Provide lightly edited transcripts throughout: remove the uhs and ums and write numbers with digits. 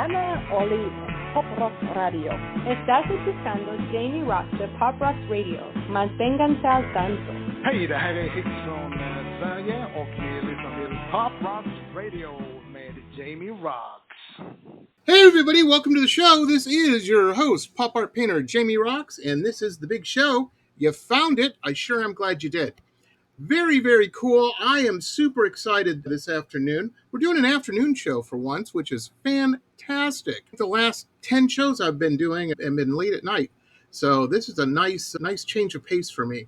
Hannah Oli Pop Rock Radio. Estás escuchando Jamie Roxx de Pop Rock Radio. Manténganse al tanto. Hej, det här är Hits från Sverige och ni lyssnar till Pop Rock Radio med Jamie Roxx. Hey everybody, welcome to the show. This is your host, pop art painter Jamie Roxx, and this is the big show. You found it. I sure am glad you did. Very, very cool. I am super excited this afternoon. We're doing an afternoon show for once, which is fantastic. The last 10 shows I've been doing have been late at night. So this is a nice change of pace for me.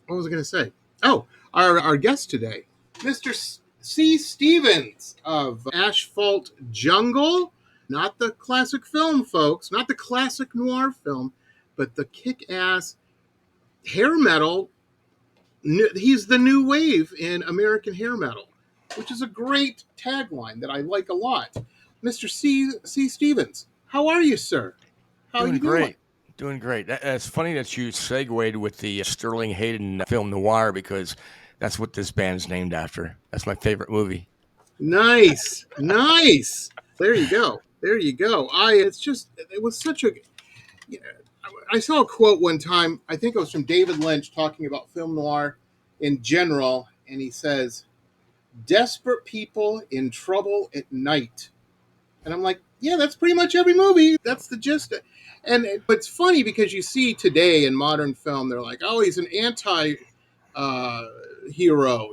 What was I going to say? Oh, our guest today, Mr. C. Stevans of Asphalt Jungle. Not the classic film, folks. Not the classic noir film, but the kick-ass hair metal. He's the new wave in American hair metal, which is a great tagline that I like a lot. Mr. C. Stevans, how are you, sir? How are you doing? Doing great. It's funny that you segued with the Sterling Hayden film Noir, because that's what this band's named after. That's my favorite movie. Nice. There you go. It was such a... I saw a quote one time, I think it was from David Lynch, talking about film noir in general, and he says, desperate people in trouble at night. And I'm like, yeah, that's pretty much every movie. That's the gist. And it's funny because you see today in modern film, they're like, oh, he's an anti-hero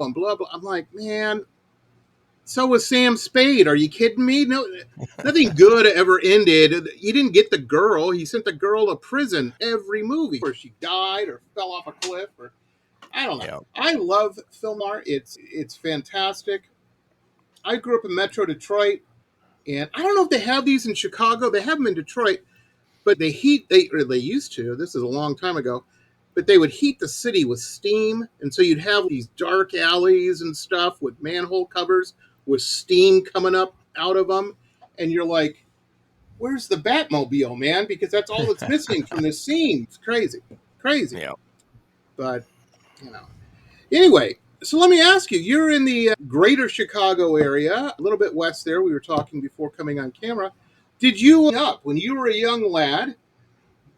and blah, blah. I'm like, man, so was Sam Spade. Are you kidding me? No, nothing good ever ended. He didn't get the girl. He sent the girl to prison every movie, or she died or fell off a cliff, or I don't know. Yeah. I love film art. It's fantastic. I grew up in Metro Detroit, and I don't know if they have these in Chicago. They have them in Detroit, but they used to. This is a long time ago. But they would heat the city with steam, and so you'd have these dark alleys and stuff with manhole covers with steam coming up out of them, and you're like, where's the Batmobile, man? Because that's all that's missing from this scene. It's crazy. Yeah. But, Anyway, so let me ask you, you're in the greater Chicago area, a little bit west there. We were talking before coming on camera. When you were a young lad,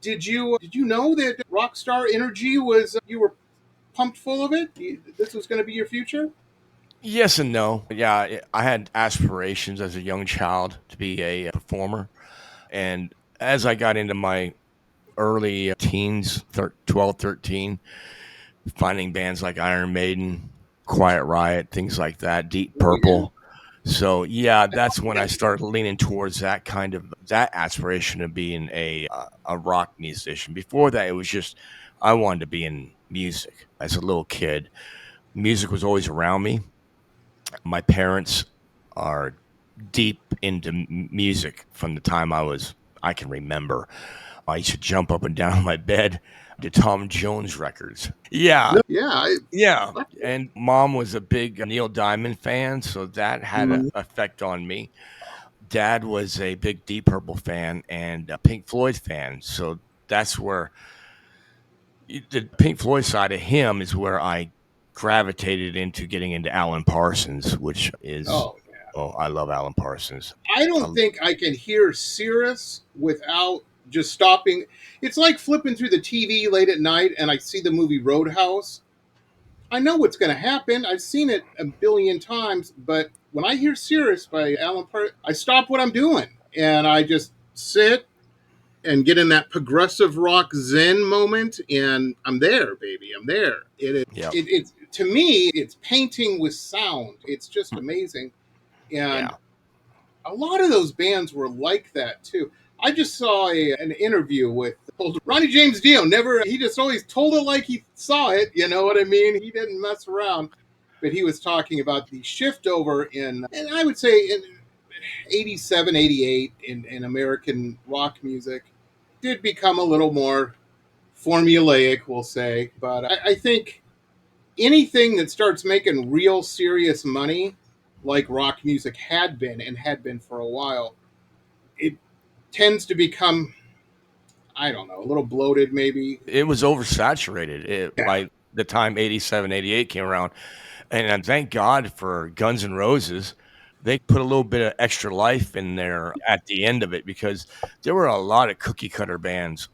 did you know that rock star energy was, you were pumped full of it? This was going to be your future? Yes and no. Yeah, I had aspirations as a young child to be a performer. And as I got into my early teens, 12, 13, finding bands like Iron Maiden, Quiet Riot, things like that, Deep Purple. So, yeah, that's when I started leaning towards that aspiration of being a rock musician. Before that, it was just I wanted to be in music as a little kid. Music was always around me. My parents are deep into music from the time I can remember. I used to jump up and down on my bed to Tom Jones records. Yeah. And Mom was a big Neil Diamond fan, so that had an effect on me. Dad was a big Deep Purple fan and a Pink Floyd fan, so that's where the Pink Floyd side of him is where I gravitated into getting into Alan Parsons, which is I love Alan Parsons. I don't think I can hear Cirrus without just stopping. It's like flipping through the TV late at night and I see the movie Roadhouse. I know what's going to happen. I've seen it a billion times, but when I hear Cirrus by Alan Parsons, I stop what I'm doing and I just sit and get in that progressive rock zen moment, and I'm there, baby. I'm there. It's to me, it's painting with sound. It's just amazing. And a lot of those bands were like that, too. I just saw an interview with Ronnie James Dio. He just always told it like he saw it. You know what I mean? He didn't mess around. But he was talking about the shift over and I would say in 87, 88 in American rock music did become a little more formulaic, we'll say. But I think anything that starts making real serious money, like rock music had been for a while, it tends to become, I don't know, a little bloated maybe. It was oversaturated by the time 87, 88 came around. And thank God for Guns N' Roses, they put a little bit of extra life in there at the end of it because there were a lot of cookie cutter bands,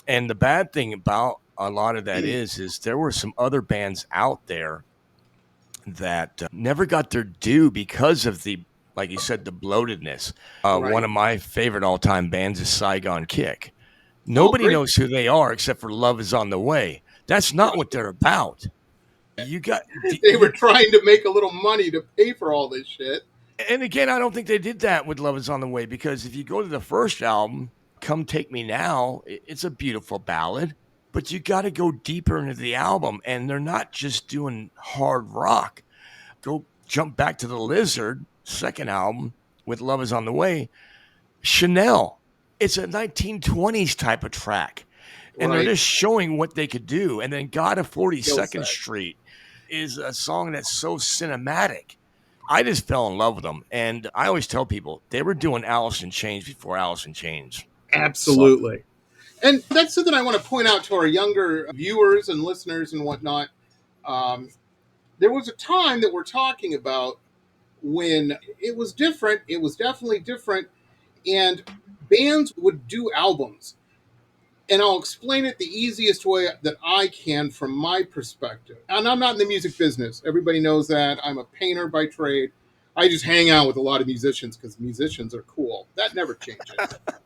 And the bad thing about a lot of that is there were some other bands out there that never got their due because of the, like you said, the bloatedness. One Right. of my favorite all time bands is Saigon Kick. Oh, Nobody great. knows who they are except for Love Is on the Way. That's not what they're about. You got They were trying to make a little money to pay for all this shit. And again, I don't think they did that with Love Is on the Way because if you go to the first album, Come Take Me Now, it's a beautiful ballad, but you got to go deeper into the album, and they're not just doing hard rock. Go jump back to the Lizard, second album with Love Is on the Way. Chanel, it's a 1920s type of track, and they're just showing what they could do. And then God of 42nd Street is a song that's so cinematic. I just fell in love with them. And I always tell people they were doing Alice in Chains before Alice in Chains. Absolutely. And that's something I want to point out to our younger viewers and listeners and whatnot. There was a time that we're talking about when it was different. It was definitely different. And bands would do albums. And I'll explain it the easiest way that I can from my perspective. And I'm not in the music business. Everybody knows that. I'm a painter by trade. I just hang out with a lot of musicians because musicians are cool. That never changes.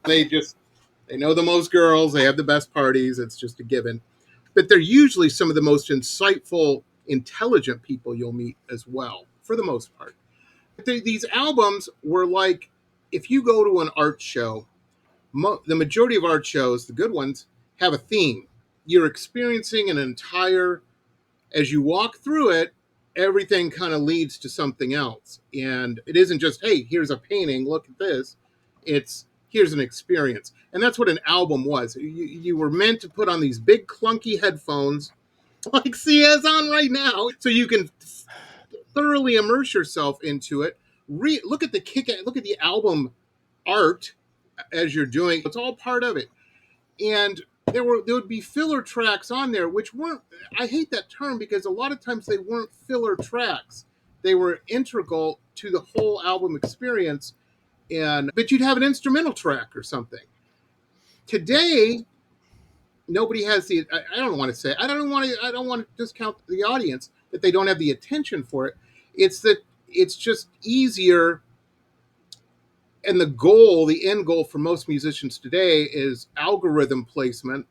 They know the most girls. They have the best parties. It's just a given. But they're usually some of the most insightful, intelligent people you'll meet as well, for the most part. But these albums were like, if you go to an art show, the majority of art shows, the good ones, have a theme. You're experiencing an entire, as you walk through it, everything kind of leads to something else. And it isn't just, hey, here's a painting, look at this. It's, here's an experience. And that's what an album was. You were meant to put on these big clunky headphones, like Sia's on right now, so you can thoroughly immerse yourself into it. Look at the album art as you're doing. It's all part of it. And there would be filler tracks on there, which weren't, I hate that term because a lot of times they weren't filler tracks. They were integral to the whole album experience. But you'd have an instrumental track or something. Today, nobody has I don't want to discount the audience that they don't have the attention for it. It's that it's just easier. And the end goal for most musicians today is algorithm placement.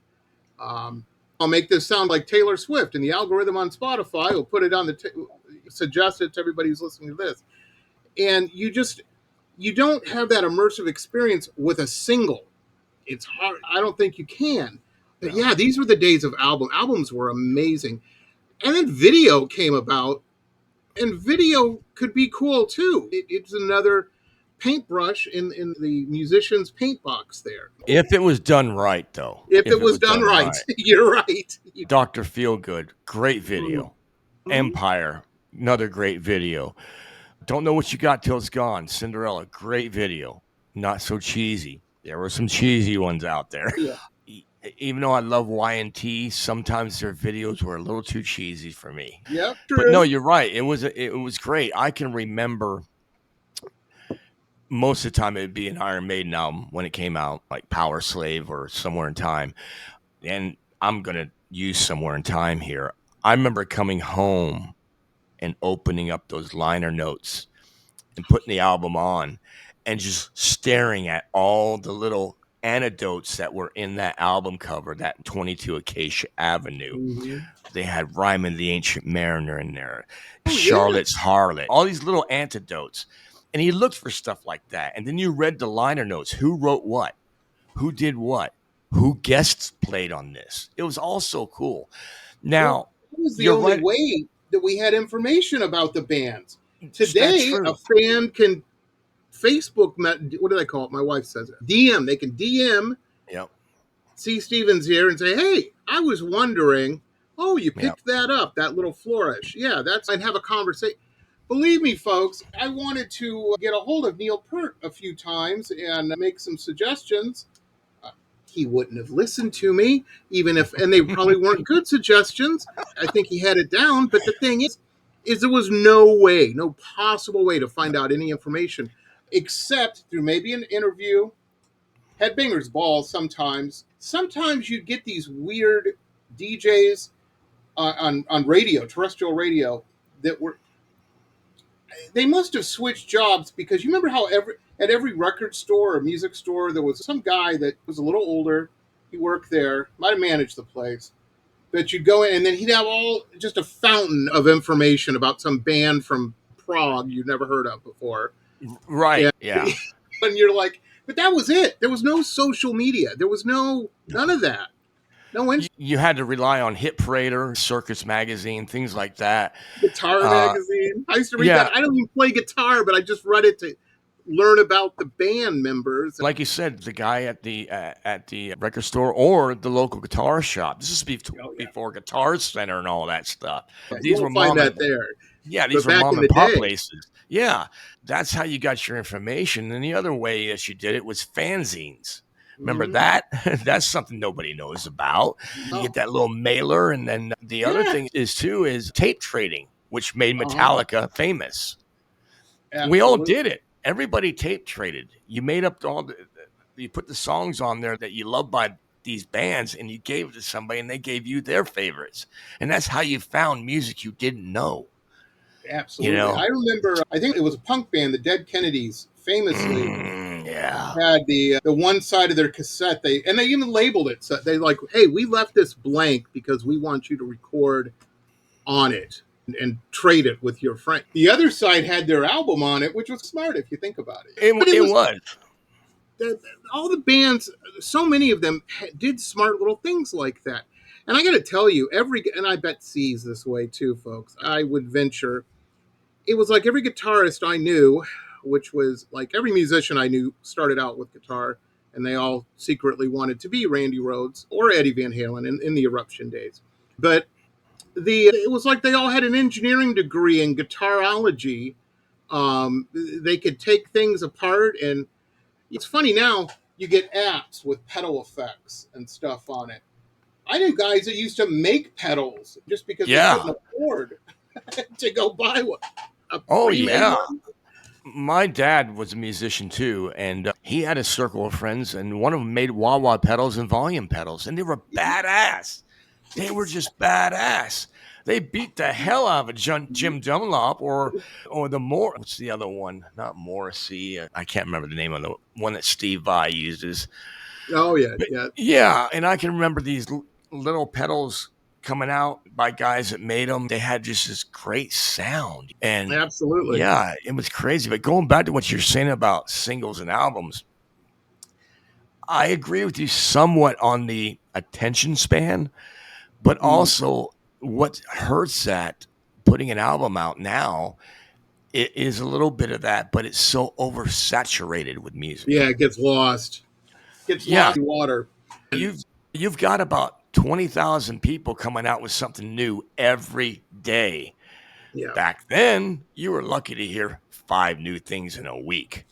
I'll make this sound like Taylor Swift, and the algorithm on Spotify will put it on suggest it to everybody who's listening to this. And you don't have that immersive experience with a single. It's hard. I don't think you can. But yeah, these were the days of albums were amazing. And then video came about, and video could be cool too. It's another paintbrush in the musician's paint box there. If it was done right, though. If it was done right. You're right. Dr. Feelgood, great video. Mm-hmm. Empire, another great video. Don't Know What You Got Till It's Gone, Cinderella, great video. Not so cheesy. There were some cheesy ones out there. Yeah. Even though I love Y&T, sometimes their videos were a little too cheesy for me. Yeah, true. But no, you're right. It was great. I can remember most of the time it would be an Iron Maiden album when it came out, like Power Slave or Somewhere in Time. And I'm going to use Somewhere in Time here. I remember coming home and opening up those liner notes and putting the album on and just staring at all the little anecdotes that were in that album cover, that 22 Acacia Avenue. Mm-hmm. They had Ryman the Ancient Mariner in there, Charlotte's Harlot, all these little anecdotes. And he looked for stuff like that. And then you read the liner notes. Who wrote what? Who did what? Who guests played on this? It was all so cool. Now, it was the only way that we had information about the bands. Today, a fan can Facebook, what do they call it? My wife says it. DM. They can DM. Yep. See Stevens here and say, hey, I was wondering, you picked that up, that little flourish. Yeah, I'd have a conversation. Believe me, folks, I wanted to get a hold of Neil Peart a few times and make some suggestions. He wouldn't have listened to me, and they probably weren't good suggestions. I think he had it down. But the thing is, is there was no possible way to find out any information except through maybe an interview. Headbangers Ball sometimes. Sometimes you'd get these weird DJs on radio, terrestrial radio, that were, they must have switched jobs, because you remember how at every record store or music store there was some guy that was a little older. He worked there, might have managed the place. That you'd go in and then he'd have just a fountain of information about some band from Prague you'd never heard of before. Right. Yeah. And you're like, but that was it. There was no social media. There was none of that. No You had to rely on Hit Parader, Circus Magazine, things like that. Guitar magazine. I used to read that. I don't even play guitar, but I just read it to learn about the band members. Like you said, the guy at the record store or the local guitar shop. This is before Guitar Center and all that stuff. Yeah, these were find that there. Yeah, these were mom and pop places. Yeah, that's how you got your information. And the other way that you did it was fanzines. Remember that? That's something nobody knows about. You get that little mailer, and then the other thing is tape trading, which made Metallica famous. Absolutely. We all did it. Everybody tape traded. You made up you put the songs on there that you love by these bands, and you gave it to somebody, and they gave you their favorites. And that's how you found music you didn't know. Absolutely. I remember, I think it was a punk band, the Dead Kennedys, famously had the one side of their cassette. They even labeled it. So they like, hey, we left this blank because we want you to record on it and trade it with your friend. The other side had their album on it, which was smart if you think about it. It was. All the bands, so many of them did smart little things like that. And I got to tell you, and I bet C's this way too, folks. I would venture, it was like every guitarist I knew, which was like every musician I knew started out with guitar, and they all secretly wanted to be Randy Rhoads or Eddie Van Halen in the Eruption days. But it was like they all had an engineering degree in guitarology. They could take things apart, and it's funny now, you get apps with pedal effects and stuff on it. I knew guys that used to make pedals just because they couldn't afford to go buy one. One. My dad was a musician too, and he had a circle of friends, and one of them made wah-wah pedals and volume pedals, and they were badass. They were just badass. They beat the hell out of Jim Dunlop or what's the other one? Not Morrissey. I can't remember the name of the one that Steve Vai uses. Oh, yeah. Yeah, and I can remember these little pedals coming out by guys that made them. They had just this great sound. And absolutely. Yeah, it was crazy. But going back to what you're saying about singles and albums, I agree with you somewhat on the attention span, but also what hurts at putting an album out now, it is a little bit of that, but it's so oversaturated with music. Yeah, it gets lost. Lost in water. You've got about 20,000 people coming out with something new every day. Yeah. Back then, you were lucky to hear 5 new things in a week.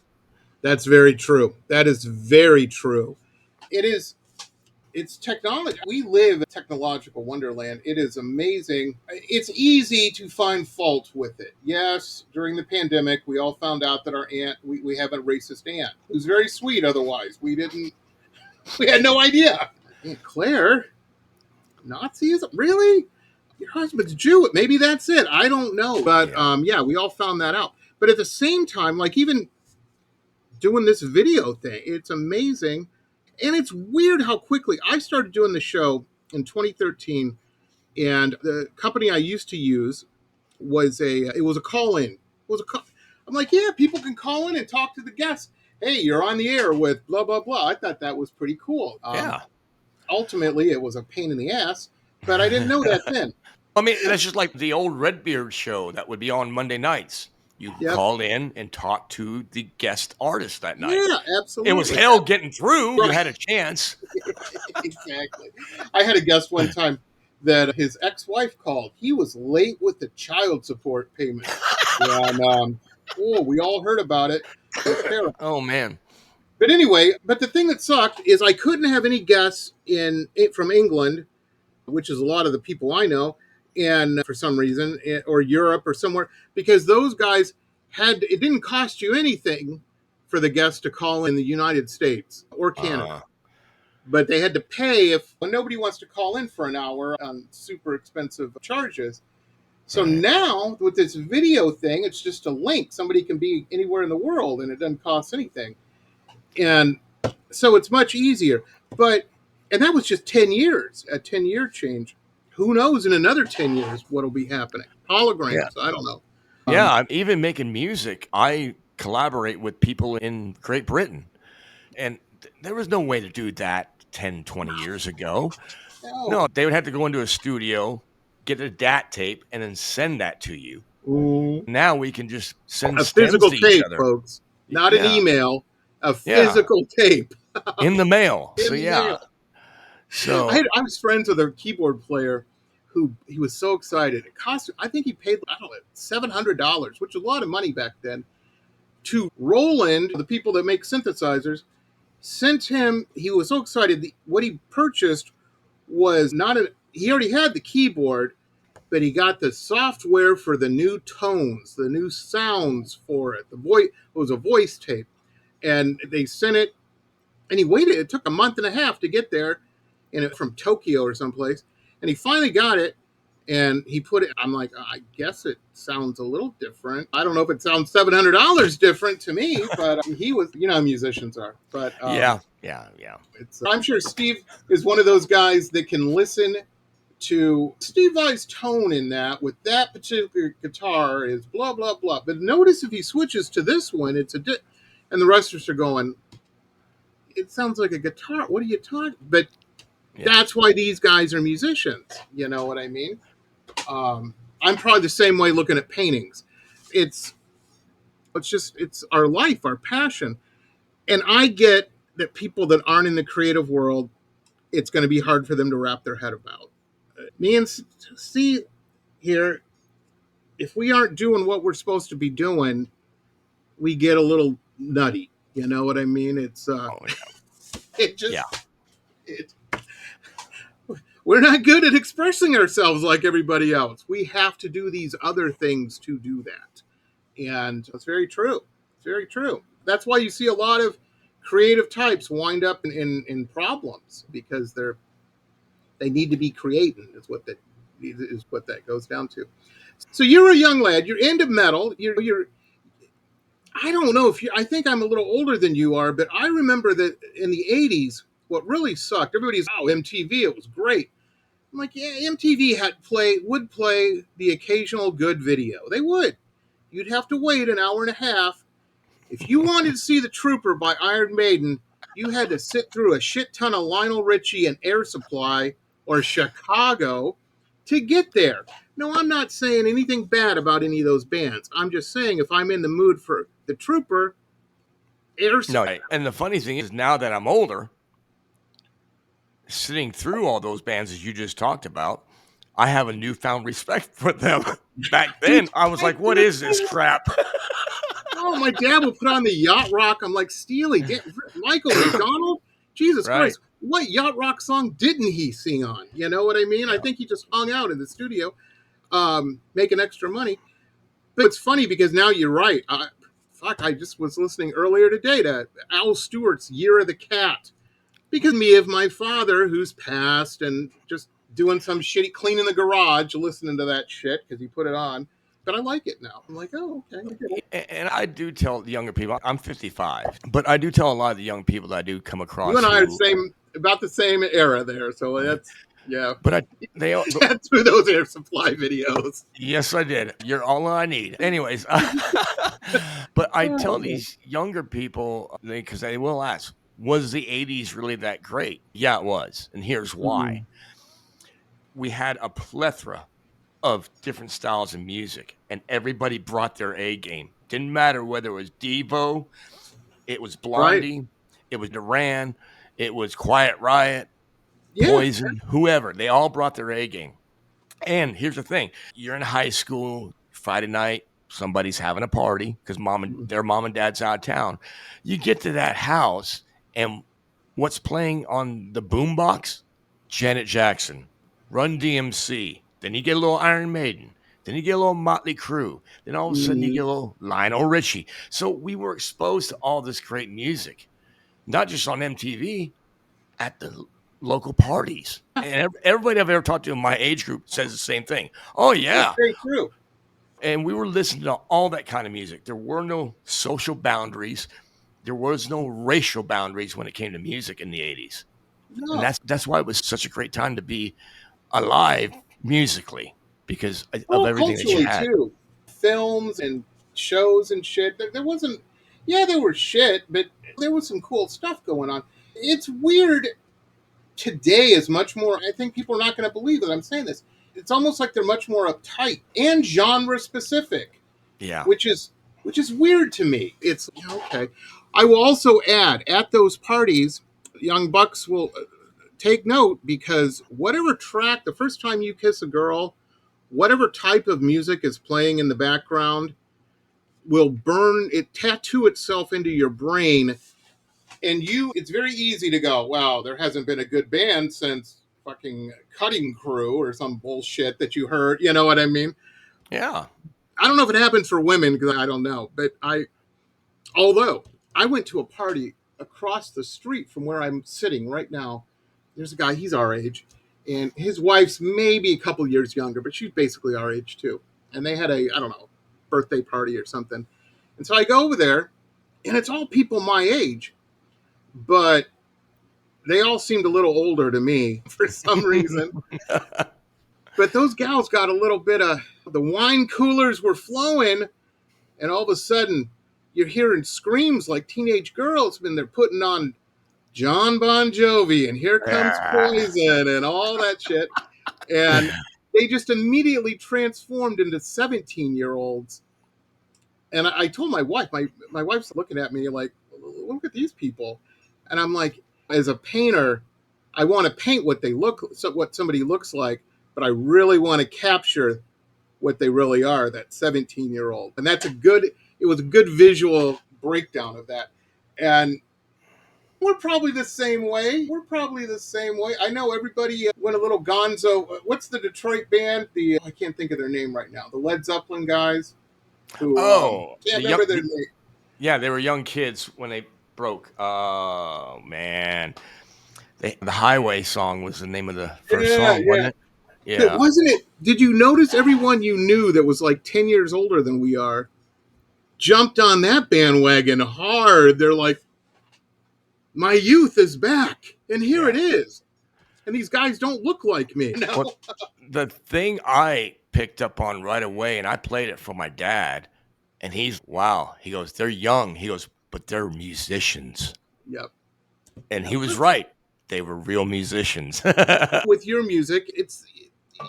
That's very true. That is very true. It's technology. We live in technological wonderland. It is amazing. It's easy to find fault with it. Yes, during the pandemic, we all found out that our aunt, we have a racist aunt who's very sweet otherwise. We had no idea. Aunt Claire, Nazism? Really? Your husband's Jew. Maybe that's it. I don't know. But we all found that out. But at the same time, like even doing this video thing, it's amazing. And it's weird how quickly I started doing the show in 2013, and the company I used to use was a call-in. I'm like, yeah, people can call in and talk to the guests. Hey, you're on the air with blah, blah, blah. I thought that was pretty cool. Ultimately, it was a pain in the ass, but I didn't know that then. I mean, that's just like the old Redbeard show that would be on Monday nights. You called in and talked to the guest artist that night. Yeah, absolutely. It was hell getting through. Right. You had a chance. Exactly. I had a guest one time that his ex-wife called. He was late with the child support payment. And, we all heard about it. It was terrible. Oh, man. But anyway, the thing that sucked is I couldn't have any guests from England, which is a lot of the people I know. and for some reason, or Europe or somewhere, because those guys it didn't cost you anything for the guests to call in the United States or Canada. But they had to pay when nobody wants to call in for an hour on super expensive charges. So now with this video thing, it's just a link. Somebody can be anywhere in the world and it doesn't cost anything. And so it's much easier. And that was just 10 years, a 10-year change. Who knows in another 10 years what'll be happening? Holograms, I don't know. I'm even making music. I collaborate with people in Great Britain. And there was no way to do that 10, 20 years ago. No, they would have to go into a studio, get a DAT tape, and then send that to you. Now we can just send a physical to tape, each other. Folks. Not an email, a physical tape. In the mail. Mail. So I was friends with a keyboard player who he was so excited. It cost him, I think he paid, I don't know, $700, which was a lot of money back then, to Roland, the people that make synthesizers, sent him, he was so excited. What he purchased was he already had the keyboard, but he got the software for the new tones, the new sounds for it. It was a voice tape. And they sent it, and he waited. It took a month and a half to get there, from Tokyo or someplace. And he finally got it, and he put it, I'm like, I guess it sounds a little different. I don't know if it sounds $700 different to me, but he was, how musicians are. But yeah. I'm sure Steve is one of those guys that can listen to Steve Vai's tone in that with that particular guitar is blah, blah, blah. But notice if he switches to this one, and the rest of us are going, it sounds like a guitar. What are you talking? But that's why these guys are musicians. You know what I mean? I'm probably the same way looking at paintings. It's our life, our passion. And I get that people that aren't in the creative world, it's going to be hard for them to wrap their head about. Me and see here, if we aren't doing what we're supposed to be doing, we get a little nutty. You know what I mean? It's we're not good at expressing ourselves like everybody else. We have to do these other things to do that. And it's very true. It's very true. That's why you see a lot of creative types wind up in problems, because they need to be creating is what that goes down to. So you're a young lad, you're into metal, you're I don't know I think I'm a little older than you are, but I remember that in the 80s, what really sucked, everybody's, MTV, it was great. I'm like, yeah, MTV would play the occasional good video. They would. You'd have to wait an hour and a half. If you wanted to see The Trooper by Iron Maiden, you had to sit through a shit ton of Lionel Richie and Air Supply or Chicago to get there. No, I'm not saying anything bad about any of those bands. I'm just saying if I'm in the mood for The Trooper, Air Supply. No, and the funny thing is, now that I'm older, sitting through all those bands as you just talked about, I have a newfound respect for them. Back then, I was like, what is this crap? Oh, my dad would put on the Yacht Rock. I'm like, Steely, Michael McDonald? Jesus Christ. What Yacht Rock song didn't he sing on? You know what I mean? I think he just hung out in the studio making extra money. But it's funny because now you're right. I just was listening earlier today to Al Stewart's Year of the Cat. Because of my father, who's passed, and just doing some shitty cleaning the garage, listening to that shit because he put it on. But I like it now. I'm like, oh, okay. And I do tell the younger people, I'm 55, but I do tell a lot of the young people that I do come across. You and I are about the same era there, so that's, yeah. But they sat through those Air Supply videos. Yes, I did. You're all I need. Anyways, but I tell these younger people, because they will ask, was the 80s really that great? Yeah, it was. And here's why. We had a plethora of different styles of music, and everybody brought their A game. Didn't matter whether it was Devo, it was Blondie, it was Duran, it was Quiet Riot, Poison, whoever. They all brought their A game. And here's the thing. You're in high school, Friday night, somebody's having a party because their mom and dad's out of town. You get to that house, and what's playing on the boombox? Janet Jackson, Run DMC, Then you get a little Iron Maiden. Then you get a little Motley Crue. Then all of a sudden you get a little Lionel Richie. So we were exposed to all this great music, not just on MTV, at the local parties. And everybody I've ever talked to in my age group says the same thing. Oh, That's yeah. very true. And we were listening to all that kind of music. There were no social boundaries. There was no racial boundaries when it came to music in the 80s. No. And that's why it was such a great time to be alive musically, because of everything that you culturally had. too. Films and shows and shit. There wasn't, yeah, there were shit, but there was some cool stuff going on. It's weird today is much more, I think people are not going to believe that I'm saying this. It's almost like they're much more uptight and genre specific. Yeah. Which is weird to me. It's okay. I will also add, at those parties, young bucks will take note, because whatever track, the first time you kiss a girl, whatever type of music is playing in the background will tattoo itself into your brain. And it's very easy to go, wow, there hasn't been a good band since fucking Cutting Crew or some bullshit that you heard. You know what I mean? Yeah. I don't know if it happens for women, because I don't know. But although I went to a party across the street from where I'm sitting right now. There's a guy, he's our age, and his wife's maybe a couple years younger, but she's basically our age too. And they had I don't know, birthday party or something. And so I go over there, and it's all people my age, but they all seemed a little older to me for some reason. But those gals got a little bit of, the wine coolers were flowing, and all of a sudden you're hearing screams like teenage girls when they're putting on John Bon Jovi and Here Comes Poison and all that shit. And they just immediately transformed into 17-year-olds. And I told my wife, my wife's looking at me like, look at these people. And I'm like, as a painter, I want to paint what what somebody looks like, but I really want to capture what they really are, that 17-year-old. And it was a good visual breakdown of that. And we're probably the same way. I know everybody went a little gonzo. What's the Detroit band? I can't think of their name right now. The Led Zeppelin guys. Who, can't remember their name. Yeah, they were young kids when they broke. Oh, man. The Highway song was the name of the first song, wasn't it? Yeah. Wasn't it? Did you notice everyone you knew that was like 10 years older than we are jumped on that bandwagon hard? They're like, my youth is back, and here it is. And these guys don't look like me. No. Well, the thing I picked up on right away, and I played it for my dad, and he goes, they're young. He goes, but they're musicians. Yep. And he was right. They were real musicians. With your music,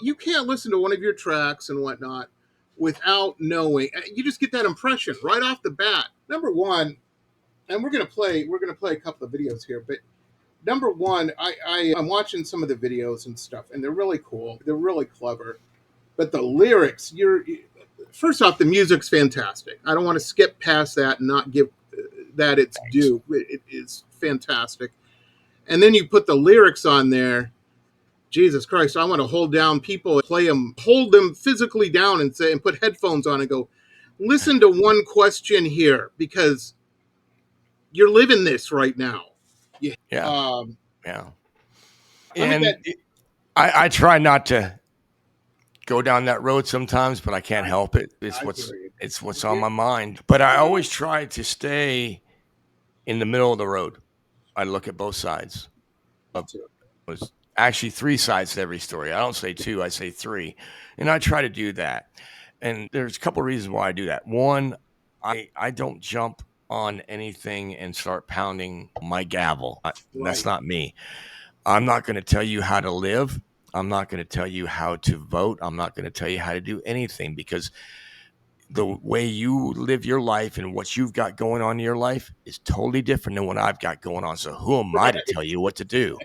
you can't listen to one of your tracks and whatnot without knowing. You just get that impression right off the bat. Number one, and we're gonna play a couple of videos here, but number one, I'm watching some of the videos and stuff, and they're really cool. They're really clever. But the lyrics, first off, the music's fantastic. I don't want to skip past that and not give that its due. It is fantastic. And then you put the lyrics on there. Jesus Christ, I want to hold down people, play them, hold them physically down and put headphones on and go, listen to one question here, because you're living this right now. Yeah. Yeah. And I try not to go down that road sometimes, but I can't help it. It's what's on my mind. But I always try to stay in the middle of the road. I look at both sides. There's actually 3 sides to every story. I don't say 2, I say 3. And I try to do that. And there's a couple of reasons why I do that. One, I don't jump on anything and start pounding my gavel. That's not me. I'm not going to tell you how to live. I'm not going to tell you how to vote. I'm not going to tell you how to do anything, because the way you live your life and what you've got going on in your life is totally different than what I've got going on. So who am I to tell you what to do?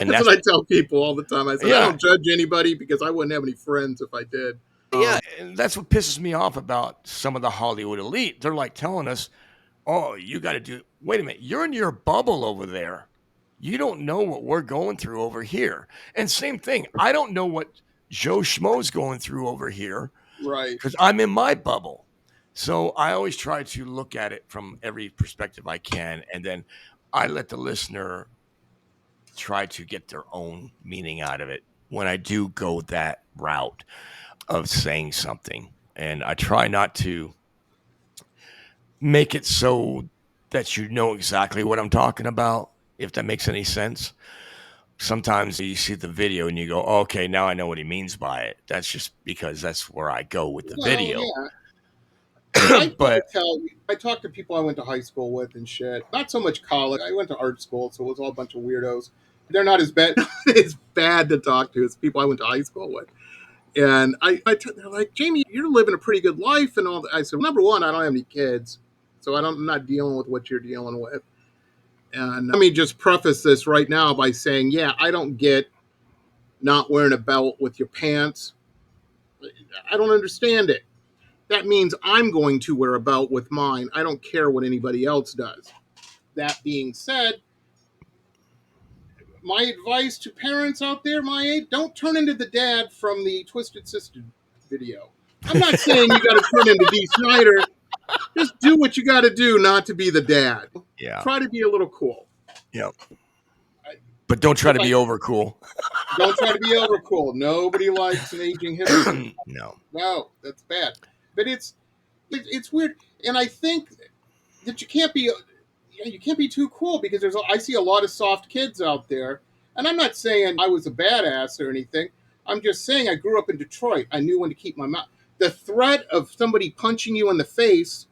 And that's what I tell people all the time. I say, I don't judge anybody, because I wouldn't have any friends if I did. Yeah, and that's what pisses me off about some of the Hollywood elite. They're like telling us, oh, you got to do, wait a minute, you're in your bubble over there. You don't know what we're going through over here. And same thing, I don't know what Joe Schmo's going through over here. Right. Because I'm in my bubble. So I always try to look at it from every perspective I can. And then I let the listener try to get their own meaning out of it when I do go that route of saying something. And I try not to make it so that you know exactly what I'm talking about, if that makes any sense. Sometimes you see the video and you go, oh, okay, now I know what he means by it. That's just because that's where I go with the video. Yeah. But I talked to people I went to high school with and shit. Not so much college. I went to art school, so it was all a bunch of weirdos. They're not as bad as bad to talk to as people I went to high school with. And they're like, Jamie, you're living a pretty good life and all that. I said, well, number one, I don't have any kids, so I'm not dealing with what you're dealing with. And let me just preface this right now by saying, yeah, I don't get not wearing a belt with your pants. I don't understand it. That means I'm going to wear a belt with mine. I don't care what anybody else does. That being said, my advice to parents out there my age, don't turn into the dad from the Twisted Sister video. I'm not saying you got to turn into Dee Snider. Just do what you got to do not to be the dad. Yeah. Try to be a little cool. Yeah. But don't try to be over cool. Don't try to be over cool. Nobody likes an aging hipster. No, that's bad. But it's weird, and I think that you can't be too cool because I see a lot of soft kids out there, and I'm not saying I was a badass or anything. I'm just saying I grew up in Detroit. I knew when to keep my mouth. The threat of somebody punching you in the face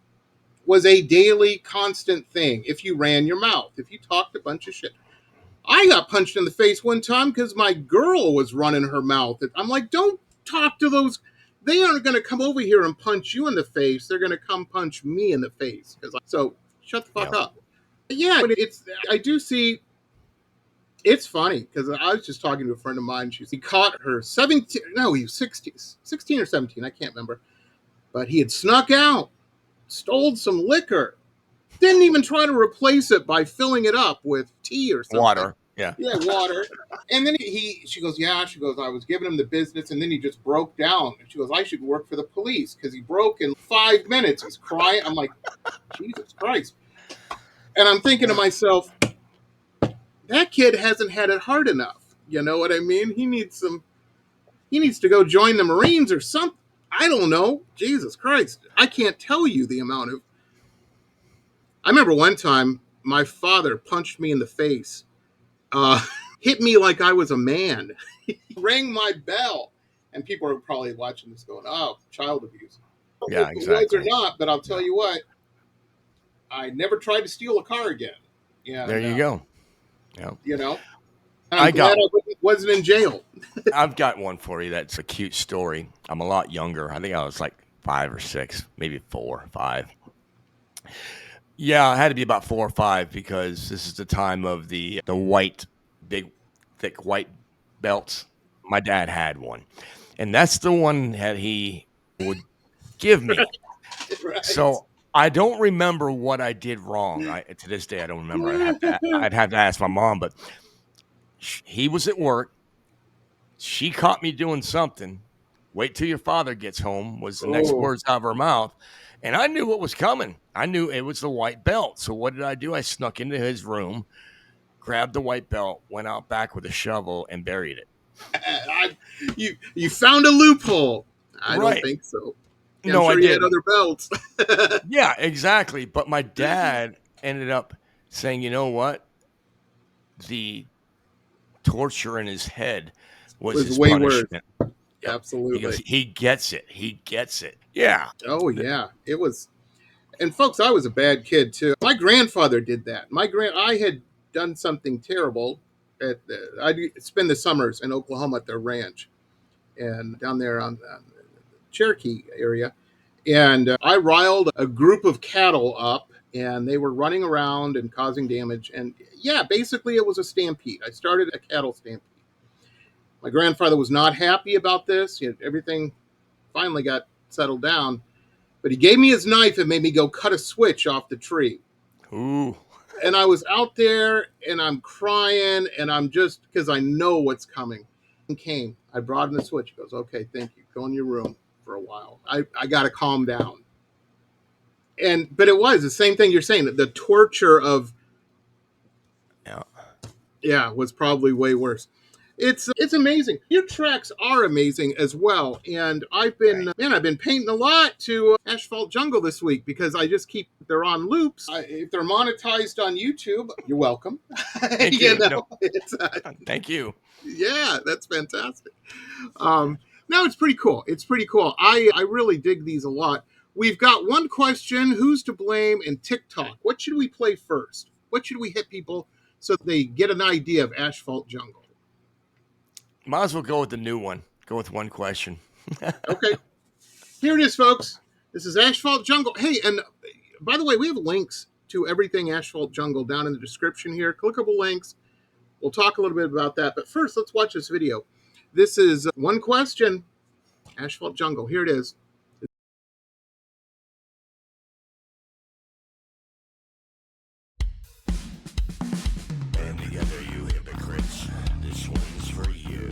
was a daily, constant thing. If you ran your mouth, if you talked a bunch of shit. I got punched in the face one time because my girl was running her mouth. I'm like, don't talk to those. They aren't going to come over here and punch you in the face. They're going to come punch me in the face. So shut the fuck up. Yeah, I do see. It's funny because I was just talking to a friend of mine. He caught her 17. No, he was 16 or 17. I can't remember. But he had snuck out, stole some liquor. Didn't even try to replace it by filling it up with tea or something. Water. Yeah, water. And then she goes, I was giving him the business, and then he just broke down. And she goes, I should work for the police because he broke in 5 minutes. He's crying. I'm like, Jesus Christ. And I'm thinking to myself, that kid hasn't had it hard enough. You know what I mean? He needs to go join the Marines or something. I don't know. Jesus Christ. I can't tell you the amount of. I remember one time my father punched me in the face. Hit me like I was a man. He rang my bell. And people are probably watching this going, oh, child abuse. Yeah, exactly. It was or not, but I'll tell you what, I never tried to steal a car again. Yeah. There you go. Yeah. You know? I'm glad I wasn't in jail. I've got one for you that's a cute story. I'm a lot younger. I think I was like 5 or 6, maybe 4 or 5. Yeah, I had to be about 4 or 5 because this is the time of the white, big, thick white belts. My dad had one. And that's the one that he would give me. Right. So I don't remember what I did wrong. To this day, I don't remember. I'd have to ask my mom, but he was at work. She caught me doing something. Wait till your father gets home was the next words out of her mouth. And I knew what was coming. I knew it was the white belt. So what did I do? I snuck into his room, grabbed the white belt, went out back with a shovel, and buried it. You found a loophole. I don't think so. No, I did. He had other belts. Yeah, exactly. But my dad ended up saying, you know what? The torture in his head was his way punishment. worse. Absolutely. He gets it. He gets it. Yeah. Oh, yeah. It was. And folks, I was a bad kid, too. My grandfather did that. I had done something terrible. I'd spend the summers in Oklahoma at their ranch and down there on the Cherokee area. And I riled a group of cattle up, and they were running around and causing damage. And yeah, basically it was a stampede. I started a cattle stampede. My grandfather was not happy about this. Everything finally got settled down. But he gave me his knife and made me go cut a switch off the tree. Ooh. And I was out there and I'm crying and I'm just, because I know what's coming. came. I brought him the switch. He goes, okay, thank you. Go in your room for a while. I got to calm down. But it was the same thing you're saying. The torture of, was probably way worse. It's amazing. Your tracks are amazing as well. And I've been painting a lot to Asphalt Jungle this week because I just they're on loops. If they're monetized on YouTube, you're welcome. Thank you. Thank you. Yeah, that's fantastic. No, it's pretty cool. It's pretty cool. I really dig these a lot. We've got one question: who's to blame? And TikTok. What should we play first? What should we hit people so they get an idea of Asphalt Jungle? Might as well go with the new one. Go with one question. Okay. Here it is, folks. This is Asphalt Jungle. Hey, and by the way, we have links to everything Asphalt Jungle down in the description here. Clickable links. We'll talk a little bit about that. But first, let's watch this video. This is one question. Asphalt Jungle. Here it is. Band together, you hypocrites. This one's for you.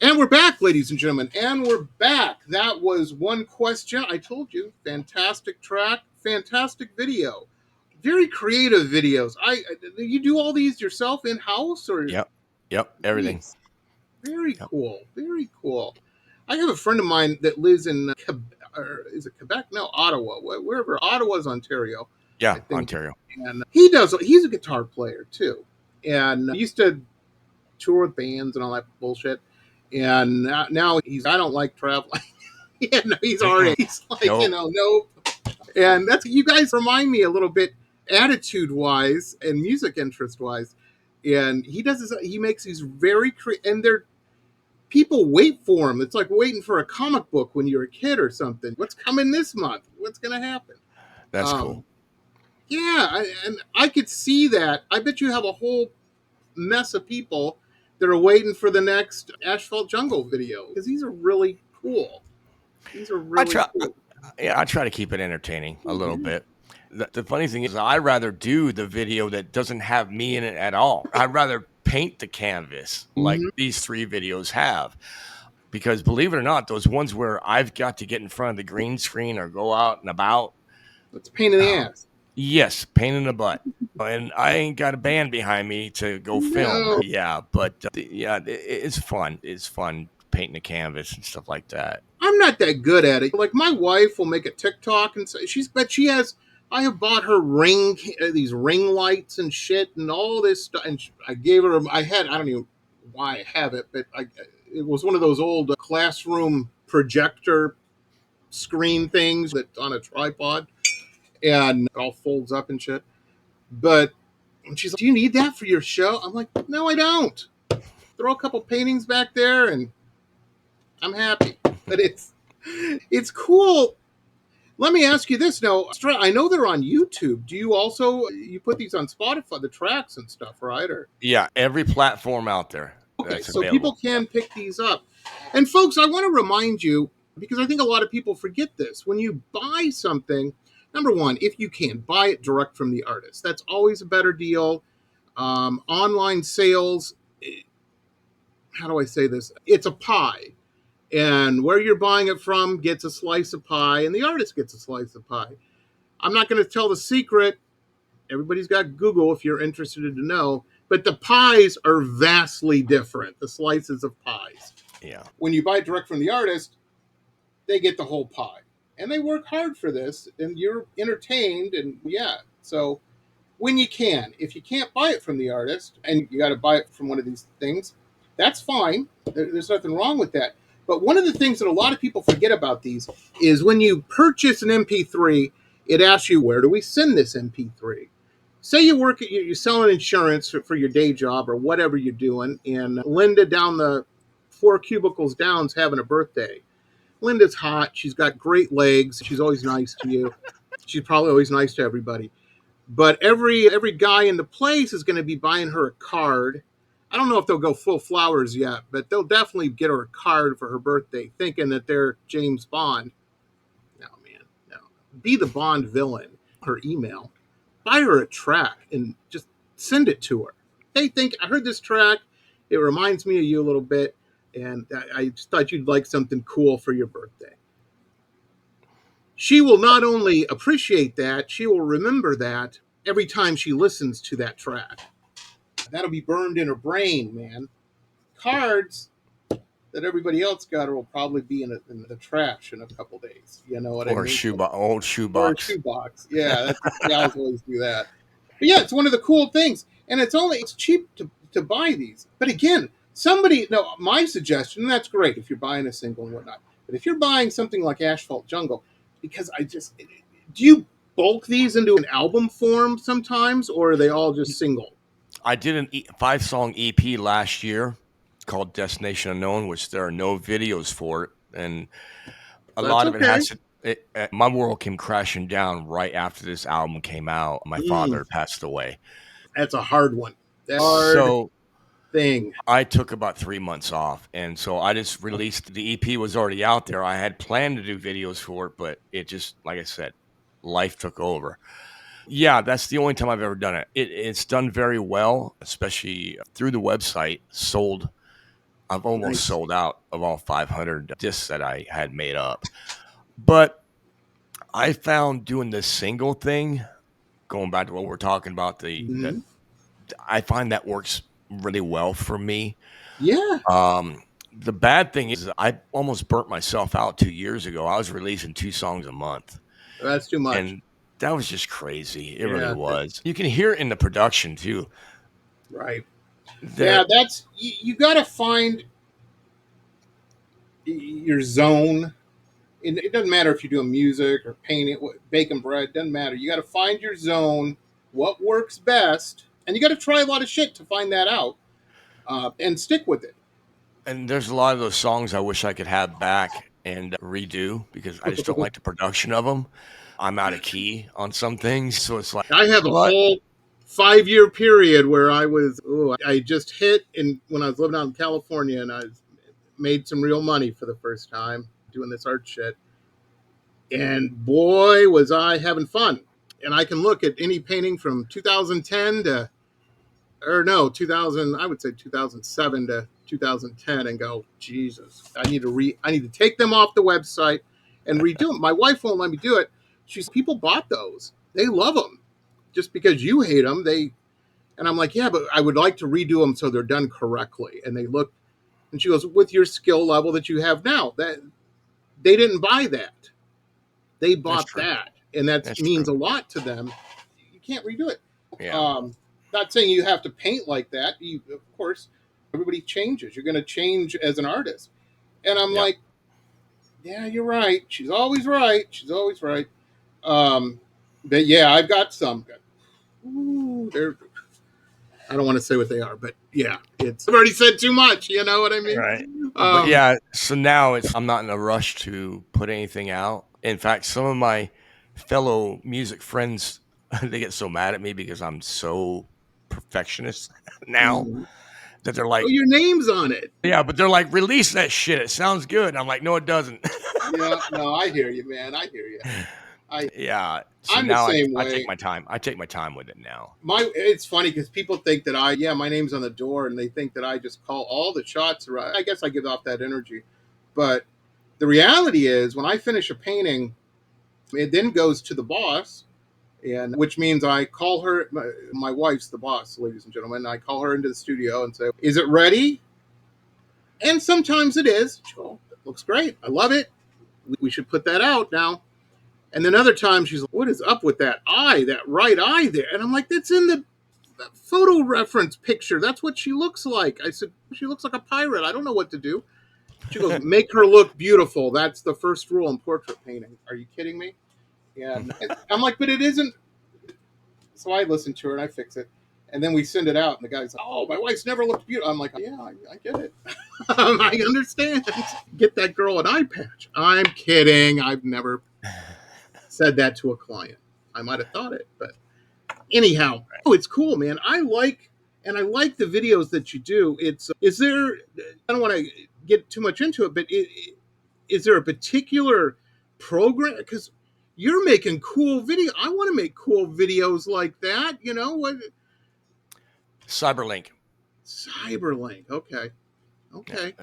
And we're back, ladies and gentlemen. And we're back. That was One Question. I told you, fantastic track, fantastic video. Very creative videos. You do all these yourself in house, or Yep, everything. Geez, very cool, very cool. I have a friend of mine that lives in Quebec, or is it Quebec? No, Ottawa, wherever. Ottawa's Ontario. Yeah, I think. Ontario. And he's a guitar player too, and he used to tour with bands and all that bullshit. And now I don't like traveling. Yeah, no, he's like, nope. And that's, you guys remind me a little bit attitude wise and music interest wise. And he makes these and people wait for him. It's like waiting for a comic book when you're a kid or something. What's coming this month? What's going to happen? That's cool. Yeah. And I could see that. I bet you have a whole mess of people that are waiting for the next Asphalt Jungle video, because these are really cool. Cool. Yeah, I try to keep it entertaining a little bit. The funny thing is, I'd rather do the video that doesn't have me in it at all. I'd rather paint the canvas like these 3 videos have. Because believe it or not, those ones where I've got to get in front of the green screen or go out and about. It's a pain in the ass. Yes, pain in the butt. And I ain't got a band behind me to go film. Yeah, but it's fun. It's fun painting the canvas and stuff like that. I'm not that good at it. Like, my wife will make a TikTok and say I have bought her these ring lights and shit and all this stuff. And I gave her, I don't even know why I have it, but it was one of those old classroom projector screen things that's on a tripod, and it all folds up and shit. But she's like, do you need that for your show? I'm like, no, I don't. Throw a couple paintings back there and I'm happy. But it's cool. Let me ask you this now. I know they're on YouTube. Do you you put these on Spotify, the tracks and stuff, right? Or yeah, every platform out there. Okay, so available. People can pick these up. And folks, I want to remind you, because I think a lot of people forget this. When you buy something, number one, if you can, buy it direct from the artist. That's always a better deal. Online sales, how do I say this? It's a pie. And where you're buying it from gets a slice of pie, and the artist gets a slice of pie. I'm not going to tell the secret. Everybody's got Google if you're interested to know. But the pies are vastly different, the slices of pies. Yeah. When you buy direct from the artist, they get the whole pie. And they work hard for this, and you're entertained, and yeah. So when you can, if you can't buy it from the artist, and you got to buy it from one of these things, that's fine. There's nothing wrong with that. But one of the things that a lot of people forget about these is when you purchase an MP3, it asks you, where do we send this MP3? Say you're selling insurance for your day job or whatever you're doing, and Linda down the 4 cubicles down is having a birthday. Linda's hot. She's got great legs. She's always nice to you. She's probably always nice to everybody. But every guy in the place is going to be buying her a card. I don't know if they'll go full flowers yet, but they'll definitely get her a card for her birthday, thinking that they're James Bond. No, man, no. Be the Bond villain. Her email. Buy her a track and just send it to her. Hey, I heard this track. It reminds me of you a little bit, and I just thought you'd like something cool for your birthday. She will not only appreciate that, she will remember that every time she listens to that track. That'll be burned in her brain, man. Cards that everybody else got will probably be in the trash in a couple days. You know what I mean? Or old shoebox. Or a shoebox. Yeah, guys always do that. But yeah, it's one of the cool things. And it's cheap to buy these. But again, my suggestion, and that's great if you're buying a single and whatnot. But if you're buying something like Asphalt Jungle, because do you bulk these into an album form sometimes, or are they all just single? I did a 5-song EP last year called Destination Unknown, which there are no videos for it. And a lot of it has to, my world came crashing down right after this album came out. My father passed away. That's a hard one. That's hard thing. I took about 3 months off. And so I just released, the EP was already out there. I had planned to do videos for it, but it just, like I said, life took over. Yeah, that's the only time I've ever done it. It's done very well, especially through the website, sold I've almost Nice. sold out of all 500 discs that I had made up. But I found doing the single thing, going back to what we're talking about, Mhm. I find that works really well for me. Yeah. The bad thing is I almost burnt myself out 2 years ago. I was releasing 2 songs a month, That's too much. and that was just crazy. It really Yeah. was. You can hear it in the production too. Right. Yeah, There, that's you got to find your zone. It doesn't matter if you're doing music or painting, baking bread. Doesn't matter. You got to find your zone, what works best, and you got to try a lot of shit to find that out, and stick with it. and there's a lot of those songs I wish I could have back and redo because I just don't like the production of them. I'm out of key on some things, so it's like, I have a what? whole 5 year period where I just hit, and when I was living out in California, and I made some real money for the first time doing this art shit. And boy, was I having fun. And I can look at any painting from 2010 to, or no, 2000, I would say 2007 to 2010 and go, Jesus, I need to take them off the website and redo them. My wife won't let me do it. People bought those. They love them. Just because you hate them, and I'm like, yeah, but I would like to redo them so they're done correctly. And they look, and she goes, with your skill level that you have now, that they didn't buy that. They That's bought true. that, and that That's means true. a lot to them. You can't redo it. Yeah. Not saying you have to paint like that. Of course, everybody changes. You're going to change as an artist. And I'm Yep. like, yeah, you're right. She's always right. She's always right. Um, but yeah, I've got some. Ooh, I don't want to say what they are, but yeah, I've already said too much. You know what I mean? Right. But Um, yeah, so now I'm not in a rush to put anything out. In fact, some of my fellow music friends they get so mad at me because I'm so perfectionist now oh, that they're like, your name's on it. yeah, but they're like, release that shit. It sounds good. And I'm like, no, it doesn't. Yeah, no, I hear you, man. I hear you. Yeah. So I'm the now same I take way. my time. I take my time with it now. It's funny because people think that my name's on the door, and they think that I just call all the shots around. I guess I give off that energy, but the reality is when I finish a painting, it then goes to the boss, and which means I call her. My wife's the boss, ladies and gentlemen. I call her into the studio and say, "Is it ready?" And sometimes it is. She goes, "It looks great. I love it. We should put that out now." And then other times she's like, "What is up with that eye, that right eye there?" And I'm like, "That's in the photo reference picture. That's what she looks like." I said, "She looks like a pirate. I don't know what to do." She goes, "Make her look beautiful. That's the first rule in portrait painting." Are you kidding me? And I'm like, "But it isn't." So I listen to her and I fix it. And then we send it out, and the guy's like, "Oh, my wife's never looked beautiful." I'm like, "Yeah, I get it. I understand. Get that girl an eye patch." I'm kidding. I've never said that to a client. I might have thought it, but anyhow, it's cool, man. I like the videos that you do. Is there? I don't want to get too much into it, but is there a particular program? Because you're making cool video. I want to make cool videos like that. You know what? Cyberlink. Cyberlink. Okay. Yeah. Okay.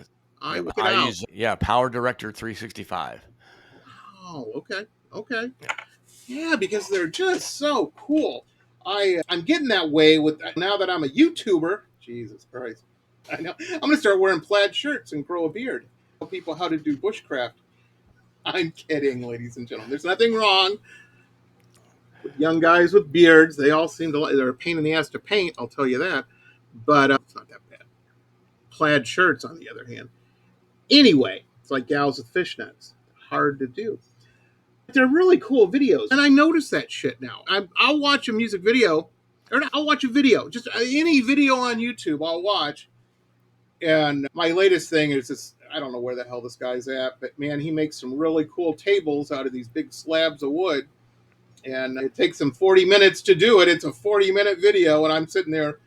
I Yep. look it I out. use Power Director 365. Wow. Okay. Okay. Yeah. Yeah, because they're just so cool. I'm getting that way with now that I'm a YouTuber. Jesus Christ. I know. I'm going to start wearing plaid shirts and grow a beard. Tell people how to do bushcraft. I'm kidding, ladies and gentlemen. There's nothing wrong with young guys with beards. They all seem to like, they're a pain in the ass to paint, I'll tell you that. But it's not that bad. Plaid shirts, on the other hand. Anyway, it's like gals with fishnets. Hard to do. They're really cool videos. And I notice that shit now. I'll watch a music video, or I'll watch a video, just any video on YouTube I'll watch. And my latest thing is this, I don't know where the hell this guy's at, but man, he makes some really cool tables out of these big slabs of wood. And it takes him 40 minutes to do it. It's a 40-minute video, and I'm sitting there,